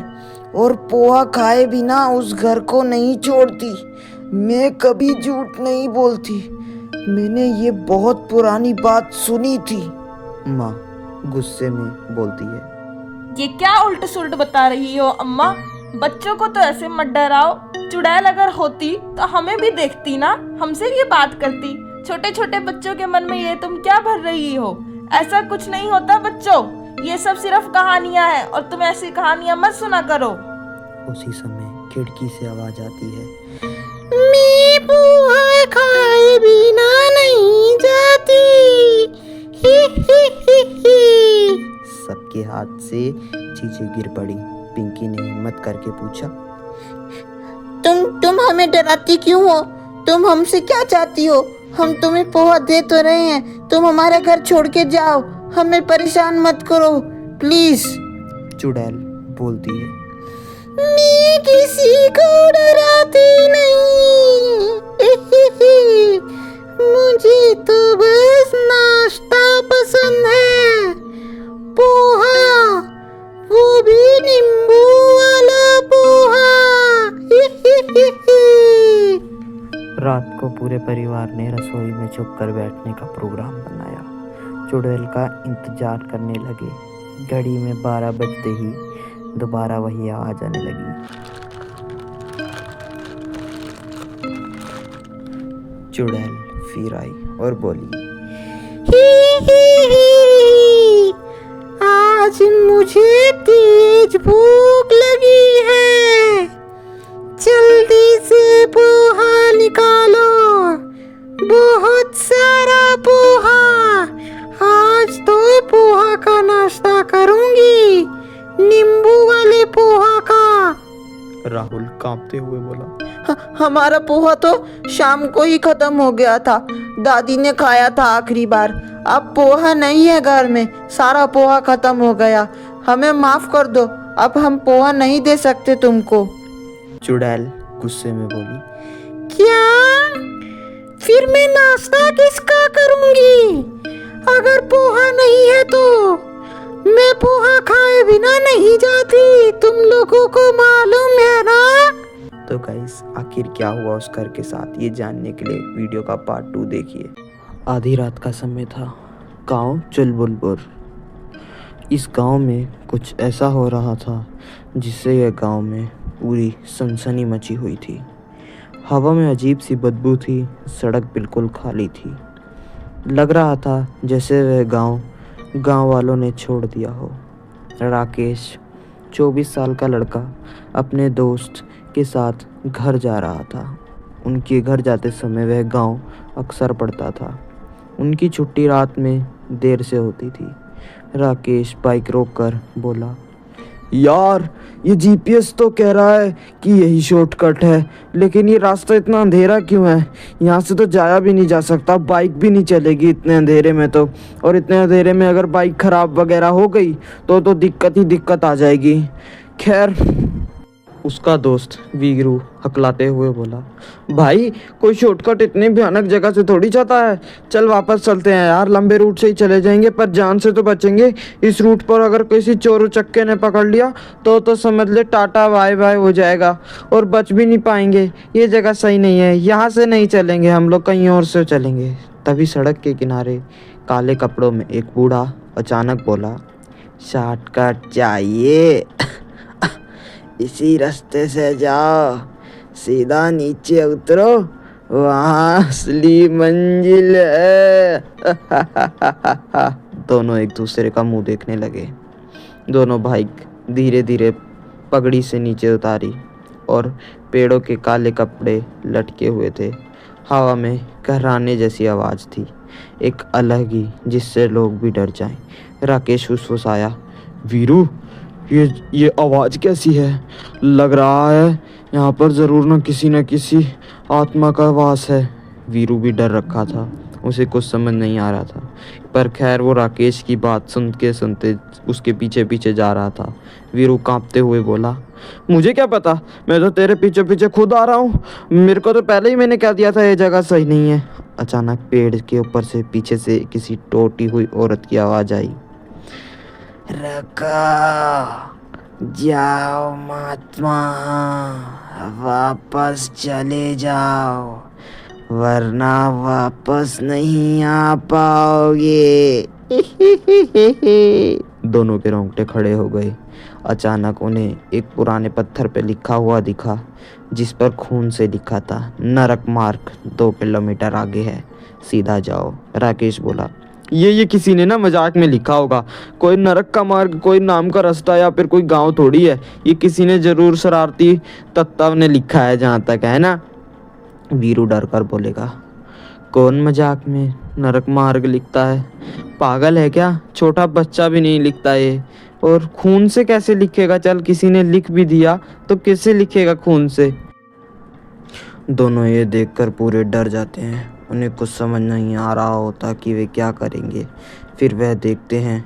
और पोहा खाए बिना उस घर को नहीं छोड़ती। मैं कभी झूठ नहीं बोलती, मैंने ये बहुत पुरानी बात सुनी थी। माँ गुस्से में बोलती है, ये क्या उल्ट सुल्ट बता रही हो अम्मा? बच्चों को तो ऐसे मत डराओ। चुड़ैल अगर होती तो हमें भी देखती ना, हमसे ये बात करती। छोटे छोटे बच्चों के मन में ये तुम क्या भर रही हो? ऐसा कुछ नहीं होता बच्चों, ये सब सिर्फ कहानियां हैं और तुम ऐसी कहानियां मत सुना करो। उसी समय खिड़की से आवाज आती है, मैं पोहा खाए बिना नहीं जाती। ही ही ही ही। सबके हाथ से चीजें गिर पड़ी। पिंकी ने हिम्मत करके पूछा, तुम हमें डराती क्यों हो? तुम हमसे क्या चाहती हो? हम तुम्हें पोहा दे तो रहे हैं, तुम हमारे घर छोड़ के जाओ, हमें परेशान मत करो प्लीज। चुड़ैल बोलती है, मैं किसी को डराती नहीं। मुझे तो बस नाश्ता पसंद है, पोहा, वो भी नींबू वाला पोहा। रात को पूरे परिवार ने रसोई में छुप कर बैठने का प्रोग्राम बनाया। चुड़ैल का इंतजार करने लगे। घड़ी में 12 बजते ही दोबारा वही आवाज आने लगी। चुड़ैल फिर आई और बोली, आज मुझे तेज भूख लगी है, जल्दी से पोहा निकालो, बहुत सारा पोहा। आज तो पोहा का नाश्ता करूंगी, नींबू वाले पोहा का। राहुल कांपते हुए बोला, हमारा पोहा तो शाम को ही खत्म हो गया था, दादी ने खाया था आखिरी बार। अब पोहा नहीं है घर में, सारा पोहा खत्म हो गया, हमें माफ कर दो, अब हम पोहा नहीं दे सकते तुमको। चुड़ैल गुस्से में बोली, क्या? फिर मैं नाश्ता किसका करूंगी? अगर पोहा नहीं है तो मैं पोहा खाए बिना नहीं जाती, तुम लोगों को मालूम है ना। तो गाइस आखिर क्या हुआ उस घर के साथ, ये जानने के लिए वीडियो का पार्ट 2 देखिए। आधी रात का समय था। गांव चुलबुलपुर। इस गांव में कुछ ऐसा हो रहा था जिससे यह गांव में पूरी सनसनी मची हुई थी। हवा में अजीब सी बदबू थी, सड़क बिल्कुल खाली थी। लग रहा था जैसे वह गांव वालों ने छोड़ दिया हो। राकेश 24 साल का लड़का अपने दोस्त के साथ घर जा रहा था। उनके घर जाते समय वह गांव अक्सर पड़ता था। उनकी छुट्टी रात में देर से होती थी। राकेश बाइक रोककर बोला, यार ये जीपीएस तो कह रहा है कि यही शॉर्टकट है, लेकिन ये रास्ता इतना अंधेरा क्यों है? यहाँ से तो जाया भी नहीं जा सकता, बाइक भी नहीं चलेगी इतने अंधेरे में तो। और इतने अंधेरे में अगर बाइक खराब वगैरह हो गई तो दिक्कत ही दिक्कत आ जाएगी। खैर, उसका दोस्त वीरू हकलाते हुए बोला, भाई कोई शॉर्टकट इतनी भयानक जगह से थोड़ी जाता है, चल वापस चलते हैं यार, लंबे रूट से ही चले जाएंगे पर जान से तो बचेंगे। इस रूट पर अगर किसी चोर उचक्के ने पकड़ लिया तो समझ ले टाटा बाय बाय हो जाएगा और बच भी नहीं पाएंगे। ये जगह सही नहीं है, यहाँ से नहीं चलेंगे हम लोग, कहीं और से चलेंगे। तभी सड़क के किनारे काले कपड़ों में एक बूढ़ा अचानक बोला, शॉर्टकट चाहिए? इसी रास्ते से जाओ, सीधा नीचे उतरो, वहाँ असली मंजिल है। दोनों एक दूसरे का मुंह देखने लगे। दोनों बाइक धीरे धीरे पगड़ी से नीचे उतारी और पेड़ों के काले कपड़े लटके हुए थे। हवा में कहराने जैसी आवाज़ थी, एक अलग ही, जिससे लोग भी डर जाएं। राकेश फुसफुसाया, वीरू ये आवाज़ कैसी है? लग रहा है यहाँ पर ज़रूर न किसी आत्मा का वास है। वीरू भी डर रखा था। उसे कुछ समझ नहीं आ रहा था, पर खैर वो राकेश की बात सुनते सुनते उसके पीछे पीछे जा रहा था। वीरू कांपते हुए बोला, मुझे क्या पता, मैं तो तेरे पीछे पीछे खुद आ रहा हूँ, मेरे को तो पहले ही मैंने कह दिया था ये जगह सही नहीं है। अचानक पेड़ के ऊपर से पीछे से किसी टोटी हुई औरत की आवाज़ आई, रखो, जाओ महात्मा, वापस चले जाओ, वरना वापस नहीं आ पाओगे। दोनों के रोंगटे खड़े हो गए। अचानक उन्हें एक पुराने पत्थर पे लिखा हुआ दिखा, जिस पर खून से लिखा था, नरक मार्ग 2 किलोमीटर आगे है, सीधा जाओ। राकेश बोला, ये किसी ने ना मजाक में लिखा होगा, कोई नरक का मार्ग कोई नाम का रास्ता या फिर कोई गांव थोड़ी है, ये किसी ने जरूर शरारती तत्व ने लिखा है, जहाँ तक है ना। वीरू डर कर बोलेगा, कौन मजाक में नरक मार्ग लिखता है, पागल है क्या, छोटा बच्चा भी नहीं लिखता ये, और खून से कैसे लिखेगा, चल किसी ने लिख भी दिया तो कैसे लिखेगा खून से। दोनों ये देखकर पूरे डर जाते हैं, उन्हें कुछ समझ नहीं आ रहा होता कि वे क्या करेंगे। फिर वह देखते हैं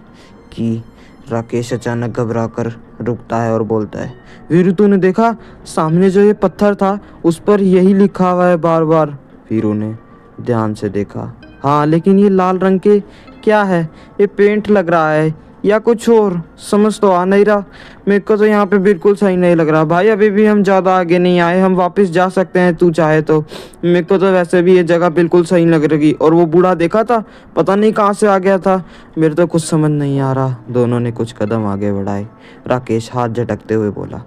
कि राकेश अचानक घबरा कर रुकता है और बोलता है, वीरू तूने देखा, सामने जो ये पत्थर था उस पर यही लिखा हुआ है बार बार। वीरू ने ध्यान से देखा, हाँ लेकिन ये लाल रंग के क्या है, ये पेंट लग रहा है या कुछ और, समझ तो आ नहीं रहा, मेरे को तो यहाँ पे बिल्कुल सही नहीं लग रहा। भाई अभी भी हम ज़्यादा आगे नहीं आए, हम वापस जा सकते हैं तू चाहे तो, मेरे को तो वैसे भी ये जगह बिल्कुल सही लग रही। और वो बूढ़ा देखा था, पता नहीं कहाँ से आ गया था, मेरे तो कुछ समझ नहीं आ रहा। दोनों ने कुछ कदम आगे बढ़ाए। राकेश हाथ झटकते हुए बोला,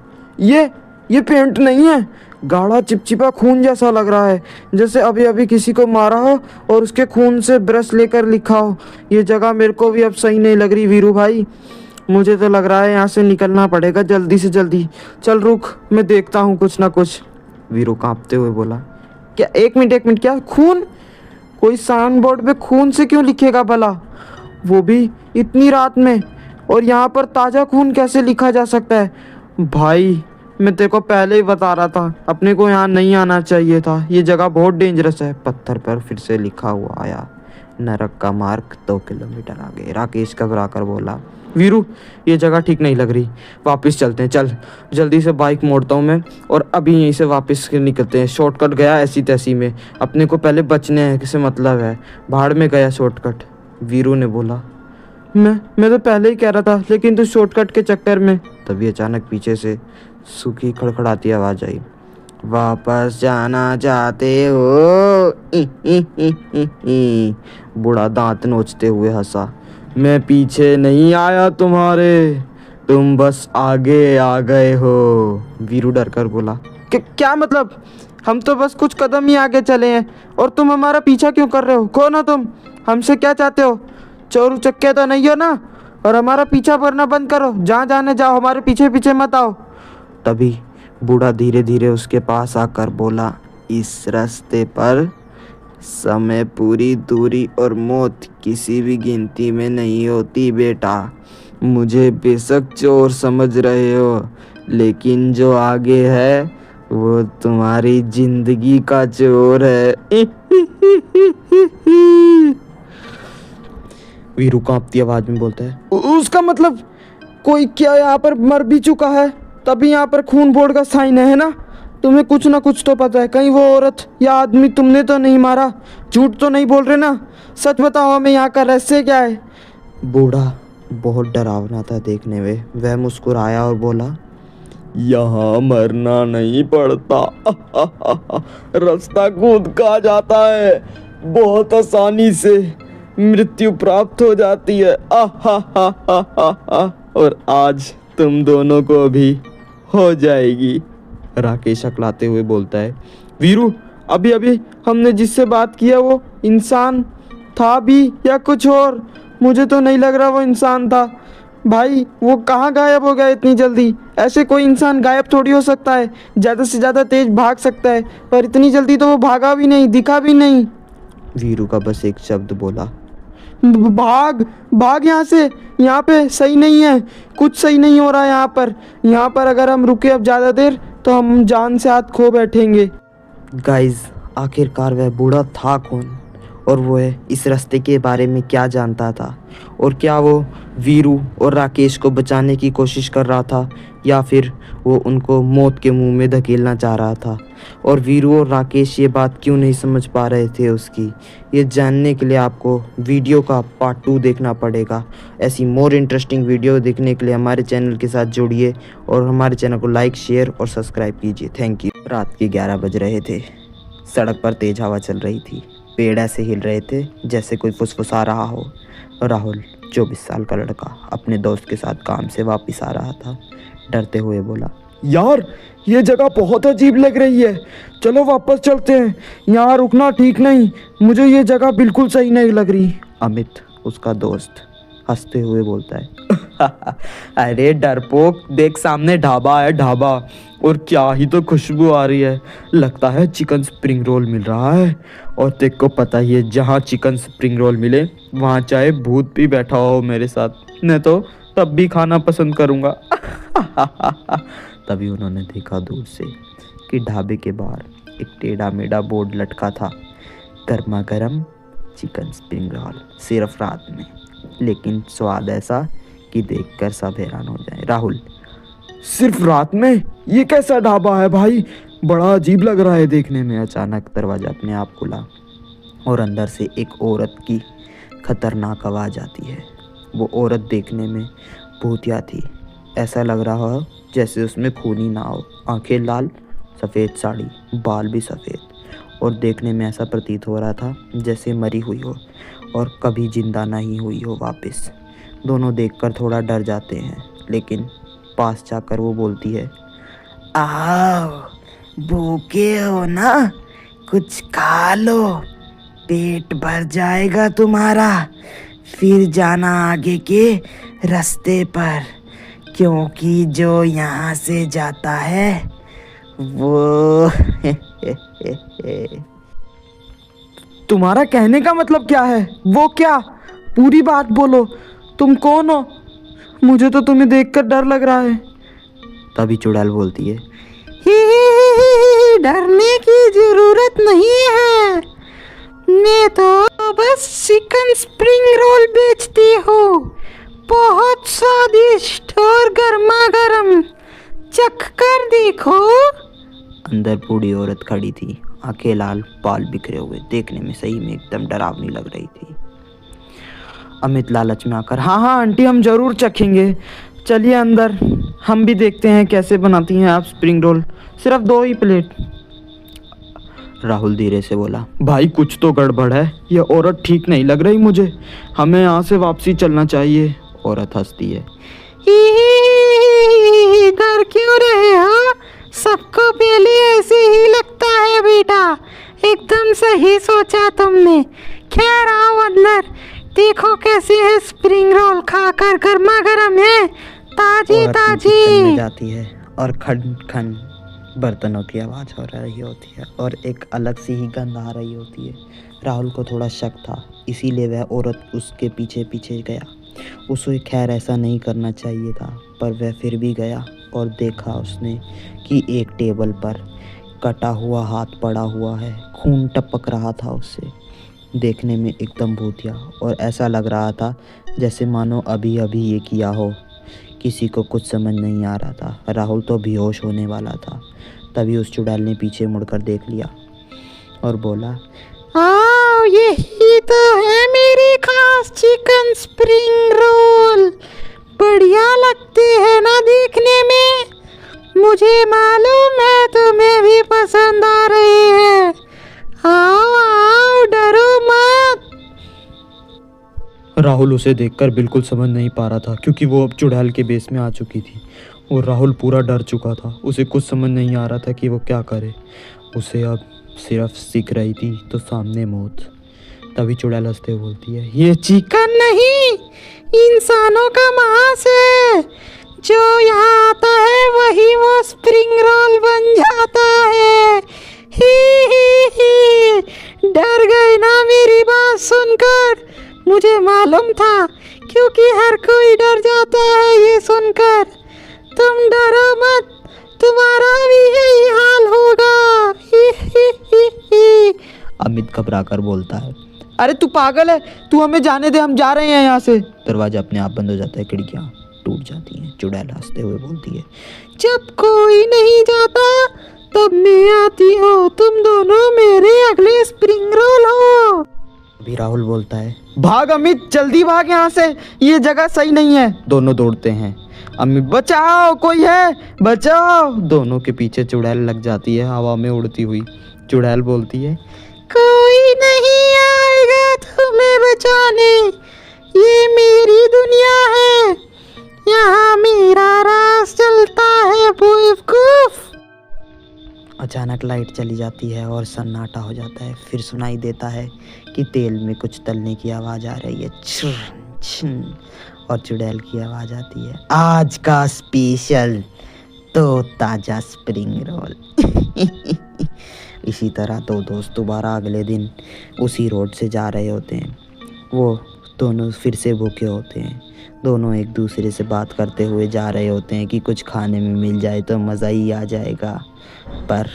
ये पेंट नहीं है, गाढ़ा चिपचिपा खून जैसा लग रहा है, जैसे अभी अभी किसी को मारा हो और उसके खून से ब्रश लेकर लिखा हो। ये जगह मेरे को भी अब सही नहीं लग रही वीरू भाई, मुझे तो लग रहा है यहाँ से निकलना पड़ेगा जल्दी से जल्दी। चल रुक, मैं देखता हूँ कुछ ना कुछ। वीरू कांपते हुए बोला, क्या एक मिनट क्या खून, कोई साइन बोर्ड पे खून से क्यों लिखेगा भला, वो भी इतनी रात में, और यहाँ पर ताज़ा खून कैसे लिखा जा सकता है। भाई मैं तेरे को पहले ही बता रहा था, अपने को यहाँ नहीं आना चाहिए था, ये जगह बहुत डेंजरस है। पत्थर पर फिर से लिखा हुआ आया, नरक का मार्ग 2 किलोमीटर आगे। राकेश घबरा कर बोला, वीरू ये जगह ठीक नहीं लग रही, वापस चलते हैं, चल जल्दी से बाइक मोड़ता हूँ मैं और अभी यहीं से वापस निकलते हैं। शॉर्टकट गया ऐसी तैसी में, अपने को पहले बचने हैं, किसे मतलब है, भाड़ में गया शॉर्टकट। वीरू ने बोला, मैं तो पहले ही कह रहा था, लेकिन तू शॉर्टकट के चक्कर में। तभी अचानक पीछे से सूखी खड़खड़ाती आवाज़ आई, वापस जाना चाहते हो? बूढ़ा दांत नोचते हुए हंसा, मैं पीछे नहीं आया तुम्हारे, तुम बस आगे आ गए हो। वीरू डर कर बोला, क्या मतलब, हम तो बस कुछ कदम ही आगे चले हैं और तुम हमारा पीछा क्यों कर रहे हो, कौन हो तुम, हमसे क्या चाहते हो, चोर उचक्के तो नहीं हो ना, और हमारा पीछा करना बंद करो, जहाँ जाने जाओ, हमारे पीछे पीछे मत आओ। तभी बूढ़ा धीरे धीरे उसके पास आकर बोला, इस रास्ते पर समय पूरी दूरी और मौत किसी भी गिनती में नहीं होती बेटा, मुझे बेशक चोर समझ रहे हो, लेकिन जो आगे है वो तुम्हारी जिंदगी का चोर है। वीरू कांपती आवाज में बोलता है, उसका मतलब कोई क्या यहाँ पर मर भी चुका है, तभी यहाँ पर खून बोर्ड का साइन है ना, तुम्हें कुछ ना कुछ तो पता है, कहीं वो औरत या आदमी तुमने तो नहीं मारा, झूठ तो नहीं बोल रहे ना, सच बताओ हमें यहाँ का रहस्य क्या है। बूढ़ा बहुत डरावना था देखने में, वह मुस्कुराया और बोला, यहाँ मरना नहीं पड़ता, रास्ता कूद का जाता है, बहुत आसानी से मृत्यु प्राप्त हो जाती है, और आज तुम दोनों को भी हो जाएगी। राकेश अकलाते हुए बोलता है, वीरू अभी अभी हमने जिससे बात किया वो इंसान था भी या कुछ और, मुझे तो नहीं लग रहा वो इंसान था। भाई वो कहाँ गायब हो गया इतनी जल्दी, ऐसे कोई इंसान गायब थोड़ी हो सकता है, ज़्यादा से ज़्यादा तेज भाग सकता है, पर इतनी जल्दी तो वो भागा भी नहीं, दिखा भी नहीं। वीरू का बस एक शब्द बोला, भाग भाग यहाँ से, यहाँ पे सही नहीं है, कुछ सही नहीं हो रहा है यहाँ पर अगर हम रुके अब ज़्यादा देर तो हम जान से हाथ खो बैठेंगे। गाइस आखिरकार वह बूढ़ा था कौन और वो इस रास्ते के बारे में क्या जानता था, और क्या वो वीरू और राकेश को बचाने की कोशिश कर रहा था या फिर वो उनको मौत के मुंह में धकेलना चाह रहा था। और वीरू और राकेश ये बात क्यों नहीं समझ पा रहे थे उसकी, ये जानने के लिए आपको वीडियो का पार्ट 2 देखना पड़ेगा। ऐसी मोर इंटरेस्टिंग वीडियो देखने के लिए हमारे चैनल के साथ जुड़िए और हमारे चैनल को लाइक, शेयर और सब्सक्राइब कीजिए। Thank you. रात के 11 बज रहे थे, सड़क पर तेज हवा चल रही थी, पेड़ ऐसे हिल रहे थे जैसे कोई फुसफुसा रहा हो। राहुल 24 साल का लड़का अपने दोस्त के साथ काम से वापस आ रहा था। डरते हुए बोला, यार ये जगह बहुत अजीब लग रही है, चलो वापस चलते हैं, यहाँ रुकना ठीक नहीं, मुझे ये जगह बिल्कुल सही नहीं लग रही। अमित उसका दोस्त हंसते हुए बोलता है अरे डरपोक, देख सामने ढाबा है, ढाबा, और क्या ही तो खुशबू आ रही है, लगता है चिकन स्प्रिंग रोल मिल रहा है। और तेरे को पता ही है, जहाँ चिकन स्प्रिंग रोल मिले वहाँ चाहे भूत भी बैठा हो मेरे साथ, मैं तो तब भी खाना पसंद करूँगा तभी उन्होंने देखा दूर से कि ढाबे के बाहर एक टेढ़ा मेढ़ा बोर्ड लटका था, गर्मा गर्म चिकन स्प्रिंग रोल, सिर्फ रात में, लेकिन स्वाद ऐसा कि देखकर सब हैरान हो जाए। राहुल, सिर्फ रात में? ये कैसा ढाबा है भाई, बड़ा अजीब लग रहा है देखने में। अचानक दरवाजा अपने आप खुला और अंदर से एक औरत की खतरनाक आवाज़ आती है। वो औरत देखने में भूतिया थी, ऐसा लग रहा हो जैसे उसमें खून ही ना हो, आंखें लाल, सफ़ेद साड़ी, बाल भी सफ़ेद, और देखने में ऐसा प्रतीत हो रहा था जैसे मरी हुई हो और कभी जिंदा नहीं हुई हो वापस। दोनों देखकर थोड़ा डर जाते हैं, लेकिन पास जाकर वो बोलती है, आओ, भूखे हो ना, कुछ खा लो, पेट भर जाएगा तुम्हारा, फिर जाना आगे के रास्ते पर, क्योंकि जो यहाँ से जाता है वो तुम्हारा कहने का मतलब क्या है? वो क्या? पूरी बात बोलो, तुम कौन हो? मुझे तो तुम्हें देखकर डर लग रहा है। तभी चुड़ैल बोलती है, डरने की जरूरत नहीं है, मैं तो बस चिकन स्प्रिंग रोल बेचती हूँ, बहुत स्वादिष्ट और गर्मा गर्म, चख कर देखो। अंदर बूढ़ी औरत खड़ी थी, आंखें लाल, बाल बिखरे हुए, देखने में सही में एकदम डरावनी लग रही थी। अमित लालच में आकर, हाँ हाँ आंटी, हम जरूर चखेंगे, चलिए अंदर, हम भी देखते हैं कैसे बनाती हैं आप स्प्रिंग रोल, सिर्फ 2 ही प्लेट। राहुल धीरे से बोला, भाई कुछ तो गड़बड़ है, ये औरत ठीक नहीं लग रही मुझे, हमें यहाँ से वापसी चलना चाहिए। औरत हंसती है, डर क्यों रहे हो? सबको पहले ऐसे ही लगता है बेटा, एकदम सही सोचा तुमने। खैर आओ अंदर, देखो कैसे है स्प्रिंग रोल, खाकर गर्मा गर्म है, ताजी औरत नीचे ताजी। चलने जाती है और खन खन बर्तनों की आवाज़ हो रही होती है और एक अलग सी ही गंध आ रही होती है। राहुल को थोड़ा शक था, इसीलिए वह औरत उसके पीछे पीछे गया। उसे खैर ऐसा नहीं करना चाहिए था, पर वह फिर भी गया और देखा उसने कि एक टेबल पर कटा हुआ हाथ पड़ा हुआ है, खून टपक रहा था उससे, देखने में एकदम भूतिया, और ऐसा लग रहा था जैसे मानो अभी अभी ये किया हो। किसी को कुछ समझ नहीं आ रहा था, राहुल तो बेहोश होने वाला था। तभी उस चुड़ैल ने पीछे मुड़कर देख लिया और बोला, आओ, यही तो है मेरे खास चिकन स्प्रिंग रोल, बढ़िया लगते हैं ना देखने में, मुझे मालूम है तुम्हें भी पसंद आ रही है, आओ आओ, डरो मत। राहुल उसे देखकर बिल्कुल समझ नहीं पा रहा था, क्योंकि वो अब चुड़ैल के बेस में आ चुकी थी और राहुल पूरा डर चुका था। उसे कुछ समझ नहीं आ रहा था कि वो क्या करे, उसे अब सिर्फ सीख रही थी तो सामने मौत। तभी चुड़ैल हंसते हुए बोलती है, ये चिकन नहीं, इंसानों का मांस है, जो यहाँ आता है वही वो स्प्रिंग रोल बन जाता है। ही, डर गए ना मेरी बात सुनकर? मुझे मालूम था, क्योंकि हर कोई डर जाता है ये सुनकर। तुम डरो मत, तुम्हारा भी यही हाल होगा। अमित घबराकर बोलता है, अरे तू पागल है, तू हमें जाने दे, हम जा रहे हैं यहाँ से। दरवाजा अपने आप बंद हो जाता है, खिड़कियाँ टूट जाती हैं। चुड़ैल हंसते हुए बोलती है, जब कोई नहीं जाता तब मैं आती हूँ, तुम दोनों मेरे अगले स्प्रिंग रोल हो। अभी राहुल बोलता है, भाग अमित, जल्दी भाग यहाँ से, ये जगह सही नहीं है। दोनों दौड़ते हैं। अमित, बचाओ, कोई है, बचाओ। दोनों के पीछे चुड़ैल लग जाती है हवा में उड़ती हुई। चुड़ैल बोलती है, कोई नहीं आएगा तुम्हें बचाने, ये मेरी दुनिया है, यहाँ मेरा राज चलता है बेवकूफ। अचानक लाइट चली जाती है और सन्नाटा हो जाता है। फिर सुनाई देता है कि तेल में कुछ तलने की आवाज़ आ रही है, छुन छुन, और चुड़ैल की आवाज़ आती है, आज का स्पेशल तो ताज़ा स्प्रिंग रोल। इसी तरह दो दोस्त दोबारा अगले दिन उसी रोड से जा रहे होते हैं। वो दोनों फिर से भूखे होते हैं। दोनों एक दूसरे से बात करते हुए जा रहे होते हैं कि कुछ खाने में मिल जाए तो मज़ा ही आ जाएगा। पर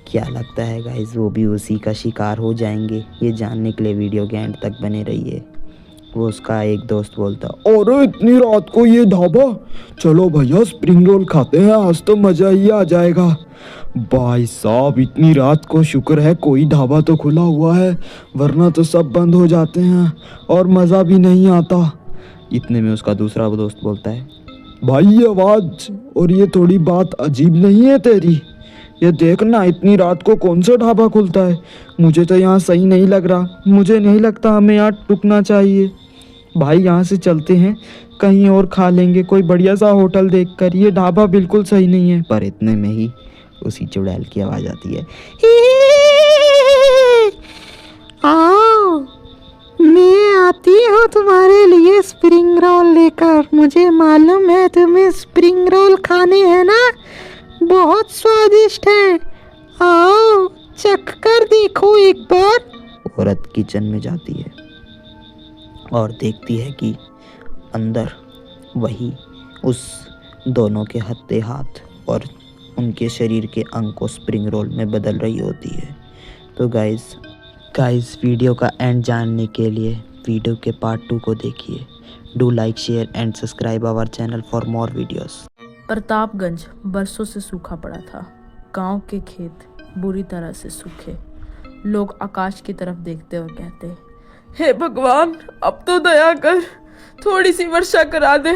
क्या लगता है गाइस, वो भी उसी का शिकार हो जाएंगे? ये जानने के लिए वीडियो के एंड तक बने रहिए। वो उसका एक दोस्त बोलता, अरे इतनी रात को ये ढाबा, चलो भैया स्प्रिंग रोल खाते हैं, आज तो मजा ही आ जाएगा। भाई साहब, इतनी रात को शुक्र है कोई ढाबा तो खुला हुआ है, वरना तो सब बंद हो जाते हैं और मज़ा भी नहीं आता। इतने में उसका दूसरा दोस्त बोलता है, भाई ये आवाज़ और ये थोड़ी बात अजीब नहीं है तेरी? ये देखना, इतनी रात को कौन सा ढाबा खुलता है? मुझे तो यहाँ सही नहीं लग रहा, मुझे नहीं लगता हमें यहाँ रुकना चाहिए। भाई यहाँ से चलते हैं, कहीं और खा लेंगे, कोई बढ़िया सा होटल देखकर, ये ढाबा बिल्कुल सही नहीं है। पर इतने में ही उसी चुड़ैल की आवाज़ आती है, आओ, मैं आती हूँ तुम्हारे लिए स्प्रिंग रोल लेकर, मुझे मालूम है तुम्हें स्प्रिंग रोल खाने हैं ना, बहुत स्वादिष्ट है, आओ चख कर देखो एक बार। औरत किचन में जाती है और देखती है कि अंदर वही उस दोनों के हत्थे हाथ और उनके शरीर के अंग को स्प्रिंग रोल में बदल रही होती है। तो गाइस वीडियो का एंड जानने के लिए वीडियो के पार्ट 2 को देखिए। Do like, share and subscribe our channel for more videos. Pratapganj बरसों से सूखा पड़ा था। गांव के खेत बुरी तरह से सूखे। लोग आकाश की तरफ देखते और कहते, हे भगवान, अब तो दया कर, थोड़ी सी वर्षा करा दे,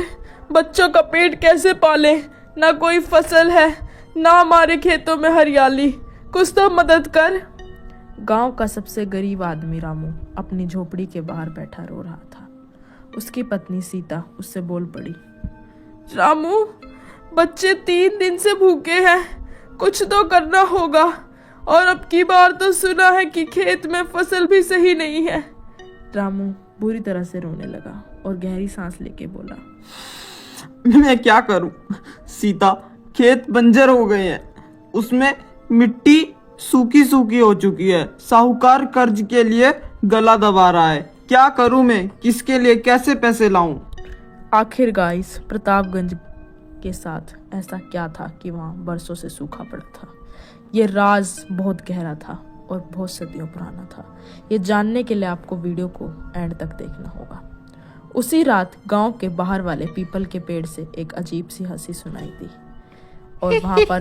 बच्चों का पेट कैसे पाले, ना कोई फसल है, ना हमारे खेतों में हरियाली, कुछ तो मदद कर। गांव का सबसे गरीब आदमी रामू अपनी झोपड़ी के बाहर बैठा रो रहा था। उसकी पत्नी सीता उससे बोल पड़ी, रामू, बच्चे 3 दिन से भूखे हैं, कुछ तो करना होगा, और अब की बार तो सुना है कि खेत में फसल भी सही नहीं है। रामू बुरी तरह से रोने लगा और गहरी सांस लेके बोला, मैं क्या करूं सीता, खेत बंजर हो गए हैं, उसमें मिट्टी सूखी सूखी हो चुकी है, साहूकार कर्ज के लिए गला दबा रहा है, क्या करूं मैं, किसके लिए कैसे पैसे लाऊं? आखिर गाइस प्रतापगंज के साथ ऐसा क्या था कि वहाँ बरसों से सूखा पड़ा था? ये राज बहुत गहरा था और बहुत सदियों पुराना था। ये जानने के लिए आपको वीडियो को एंड तक देखना होगा। उसी रात गांव के बाहर वाले पीपल के पेड़ से एक अजीब सी हंसी सुनाई दी और वहां पर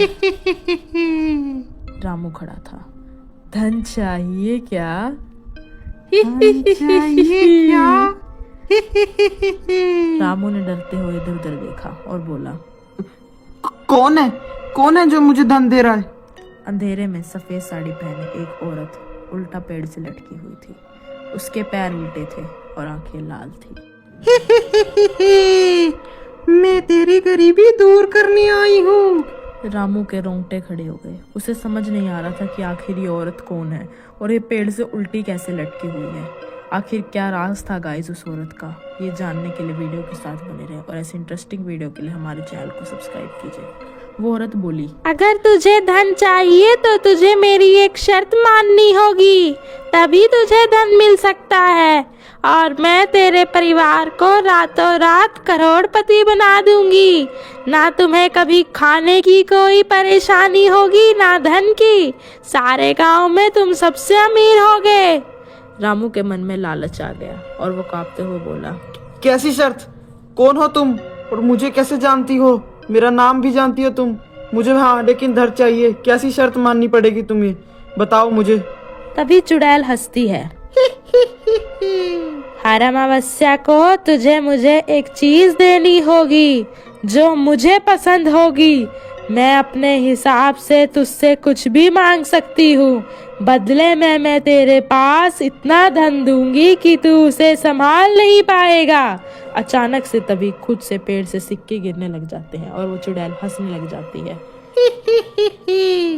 रामू खड़ा था। धन चाहिए क्या? रामू ने डरते हुए इधर उधर देखा और बोला, कौन है जो मुझे धन दे रहा है? अंधेरे में सफेद साड़ी पहने एक औरत उल्टा पेड़ से लटकी हुई थी। उसके पैर उल्टे थे और आंखें लाल थी। मैं तेरी गरीबी दूर करने आई हूँ। रामू के रोंगटे खड़े हो गए। उसे समझ नहीं आ रहा था कि आखिर ये औरत कौन है और ये पेड़ से उल्टी कैसे लटकी हुई है। आखिर क्या राज था गाइस उस औरत का? ये जानने के लिए वीडियो के साथ बने रहे और ऐसे इंटरेस्टिंग वीडियो के लिए हमारे चैनल को सब्सक्राइब कीजिए। वो औरत बोली, अगर तुझे धन चाहिए तो तुझे मेरी एक शर्त माननी होगी, तभी तुझे धन मिल सकता है, और मैं तेरे परिवार को रातों रात करोड़पति बना दूंगी। ना तुम्हें कभी खाने की कोई परेशानी होगी, ना धन की। सारे गांव में तुम सबसे अमीर होगे। रामू के मन में लालच आ गया और वो कांपते हुए बोला, कैसी शर्त? कौन हो तुम और मुझे कैसे जानती हो? मेरा नाम भी जानती हो तुम? मुझे हाँ लेकिन धर चाहिए। कैसी शर्त माननी पड़ेगी तुम्हें? बताओ मुझे। तभी चुड़ैल हंसती है। हर अमावस्या को तुझे मुझे एक चीज देनी होगी जो मुझे पसंद होगी। मैं अपने हिसाब से तुझसे कुछ भी मांग सकती हूँ। बदले में मैं तेरे पास इतना धन दूंगी कि तू उसे संभाल नहीं पाएगा। अचानक से तभी खुद से पेड़ से सिक्के गिरने लग जाते हैं और वो चुड़ैल हंसने लग जाती है।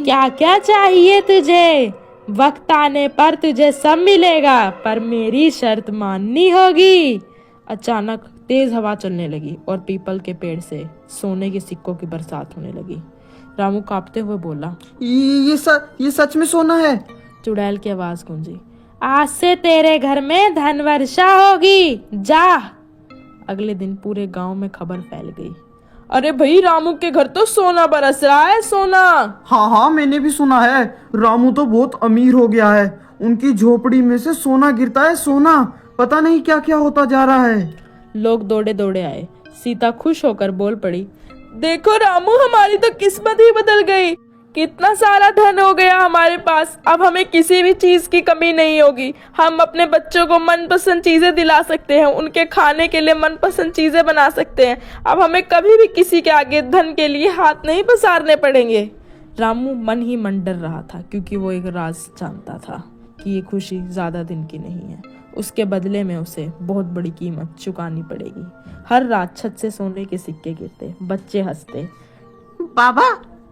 क्या क्या चाहिए तुझे? वक्त आने पर तुझे सब मिलेगा, पर मेरी शर्त माननी होगी। अचानक तेज हवा चलने लगी और पीपल के पेड़ से सोने के सिक्कों की बरसात होने लगी। रामू कांपते हुए बोला, ये सच में सोना है? चुड़ैल की आवाज गूंजी, आज से तेरे घर में धन वर्षा होगी, जा। अगले दिन पूरे गांव में खबर फैल गई। अरे भाई, रामू के घर तो सोना बरस रहा है, सोना। हाँ मैंने भी सुना है। रामू तो बहुत अमीर हो गया है। उनकी झोपड़ी में से सोना गिरता है, सोना। पता नहीं क्या क्या होता जा रहा है। लोग दौड़े दौड़े आए। सीता खुश होकर बोल पड़ी, देखो रामू, हमारी तो किस्मत ही बदल गई। कितना सारा धन हो गया हमारे पास। अब हमें किसी भी चीज की कमी नहीं होगी। हम अपने बच्चों को मनपसंद चीजें दिला सकते हैं, उनके खाने के लिए मनपसंद चीजें बना सकते हैं। अब हमें कभी भी किसी के आगे धन के लिए हाथ नहीं पसारने पड़ेंगे। रामू मन ही मन डर रहा था, क्योंकि वो एक राज जानता था कि ये खुशी ज्यादा दिन की नहीं है। उसके बदले में उसे बहुत बड़ी कीमत चुकानी पड़ेगी। हर रात छत से सोने के सिक्के गिरते, बच्चे हंसते। बाबा,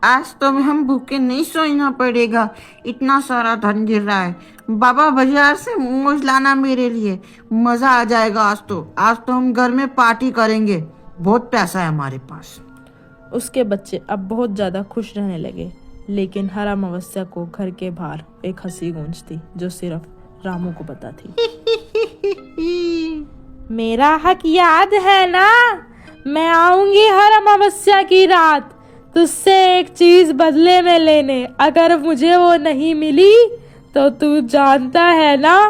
आज तो हम भूखे नहीं सोना पड़ेगा, इतना सारा धन गिर रहा है। बाबा, बाजार से मोमोज लाना मेरे लिए, मजा आ जाएगा। आज तो हम घर में पार्टी करेंगे, बहुत पैसा है हमारे पास। उसके बच्चे अब बहुत ज्यादा खुश रहने लगे। लेकिन हर अमावस्या को घर के बाहर एक हंसी गूंजती, जो सिर्फ रामू को पता थी। मेरा हक याद है ना? मैं आऊंगी हर अमावस्या की रात तुझसे एक चीज बदले में लेने। अगर मुझे वो नहीं मिली तो तू जानता है ना।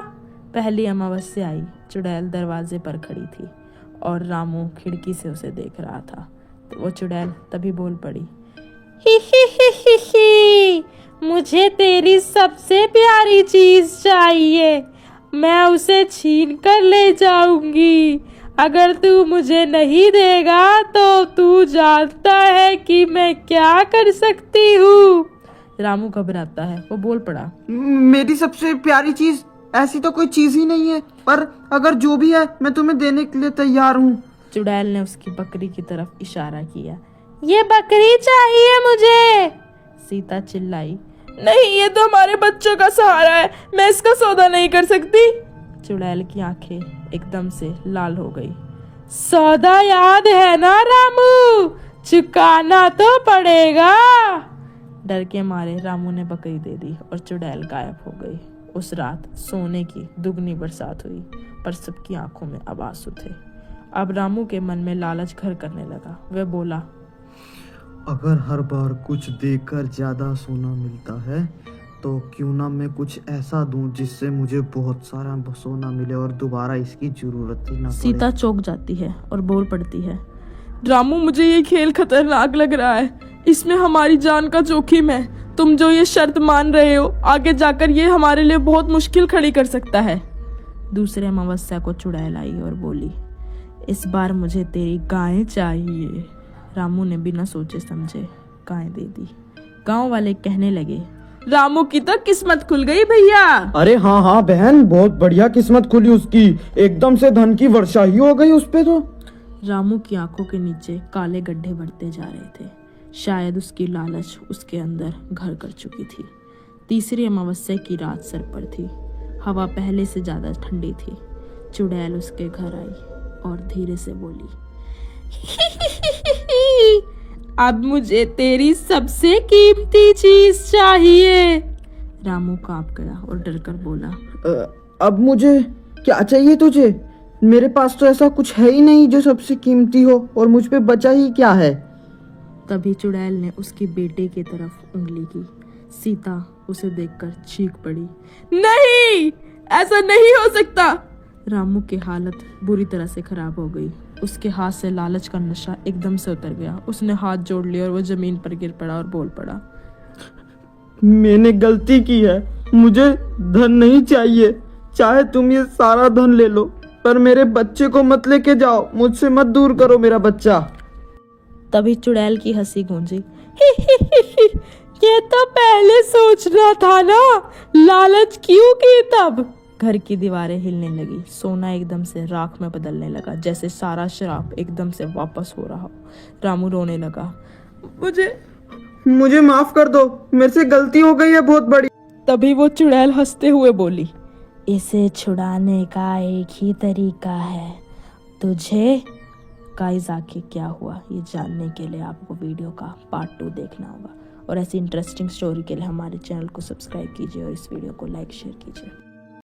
पहली अमावस्या आई। चुड़ैल दरवाजे पर खड़ी थी और रामू खिड़की से उसे देख रहा था। तो वो चुड़ैल तभी बोल पड़ी, ही, मुझे तेरी सबसे प्यारी चीज चाहिए। मैं उसे छीन कर ले जाऊंगी। अगर तू मुझे नहीं देगा तो तू जानता है कि मैं क्या कर सकती हूँ। रामू घबराता है। वो बोल पड़ा, मेरी सबसे प्यारी चीज? ऐसी तो कोई चीज ही नहीं है, पर अगर जो भी है मैं तुम्हें देने के लिए तैयार हूँ। चुड़ैल ने उसकी बकरी की तरफ इशारा किया। ये बकरी चाहिए मुझे। सीता चिल्लाई, नहीं, ये तो हमारे बच्चों का सहारा है, मैं इसका सौदा नहीं कर सकती। चुड़ैल की आंखें एकदम से लाल हो गई। सौदा याद है ना रामू, चुकाना तो पड़ेगा। डर के मारे रामू ने बकरी दे दी और चुड़ैल गायब हो गई। उस रात सोने की दुगनी बरसात हुई, पर सबकी आंखों में अब आंसू थे। अब रामू के मन में लालच घर करने लगा। वह बोला, अगर हर बार कुछ देकर ज्यादा सोना मिलता है तो क्यों ना मैं कुछ ऐसा दूं जिससे मुझे बहुत सारा सोना मिले और दोबारा इसकी जरूरत ही ना पड़े। सीता चौंक जाती है और बोल पड़ती है, रामू, मुझे ये खेल खतरनाक लग रहा है। इसमें हमारी जान का जोखिम है। तुम जो ये शर्त मान रहे हो, आगे जाकर ये हमारे लिए बहुत मुश्किल खड़ी कर सकता है। दूसरे अमावस्या को चुड़ैल आई और बोली, इस बार मुझे तेरी गायें चाहिए। रामू ने बिना सोचे समझे गायें दे दी। गांव वाले कहने लगे, रामू की तो किस्मत खुल गई भैया। अरे हाँ बहन, बहुत बढ़िया किस्मत खुली उसकी। एकदम से धन की वर्षा ही हो गई उस पे तो। रामू की आंखों के नीचे काले गड्ढे बढ़ते जा रहे थे। शायद उसकी लालच उसके अंदर घर कर चुकी थी। तीसरी अमावस्या की रात सर पर थी। हवा पहले से ज्यादा ठंडी थी। चुड़ैल उसके घर आई और धीरे से बोली, अब मुझे तेरी सबसे कीमती चीज चाहिए। रामू कांप गया और डरकर बोला, अब मुझे क्या चाहिए तुझे? मेरे पास तो ऐसा कुछ है ही नहीं जो सबसे कीमती हो, और मुझ पे बचा ही क्या है? तभी चुड़ैल ने उसकी बेटे की तरफ उंगली की। सीता उसे देखकर चीख पड़ी, नहीं, ऐसा नहीं हो सकता। रामू की हालत बुरी तरह से खराब हो गई। उसके हाथ से लालच का नशा एकदम से उतर गया। उसने हाथ जोड़ लिया और वो जमीन पर गिर पड़ा और बोल पड़ा, मैंने गलती की है, मुझे धन नहीं चाहिए, चाहे तुम ये सारा धन ले लो, पर मेरे बच्चे को मत लेके जाओ, मुझसे मत दूर करो मेरा बच्चा। तभी चुड़ैल की हंसी गूंजी। ये तो पहले सोचना था ना, लालच क्यों की तब। घर की दीवारें हिलने लगी। सोना एकदम से राख में बदलने लगा, जैसे सारा श्राप एकदम से वापस हो रहा हो। रामू रोने लगा। मुझे माफ कर दो, मेरे से गलती हो गई है बहुत बड़ी। तभी वो चुड़ैल हंसते हुए बोली, इसे छुड़ाने का एक ही तरीका है, तुझे। गाइस आखिर क्या हुआ ये जानने के लिए आपको वीडियो का पार्ट 2 देखना होगा। और ऐसी इंटरेस्टिंग स्टोरी के लिए हमारे चैनल को सब्सक्राइब कीजिए और इस वीडियो को लाइक शेयर कीजिए।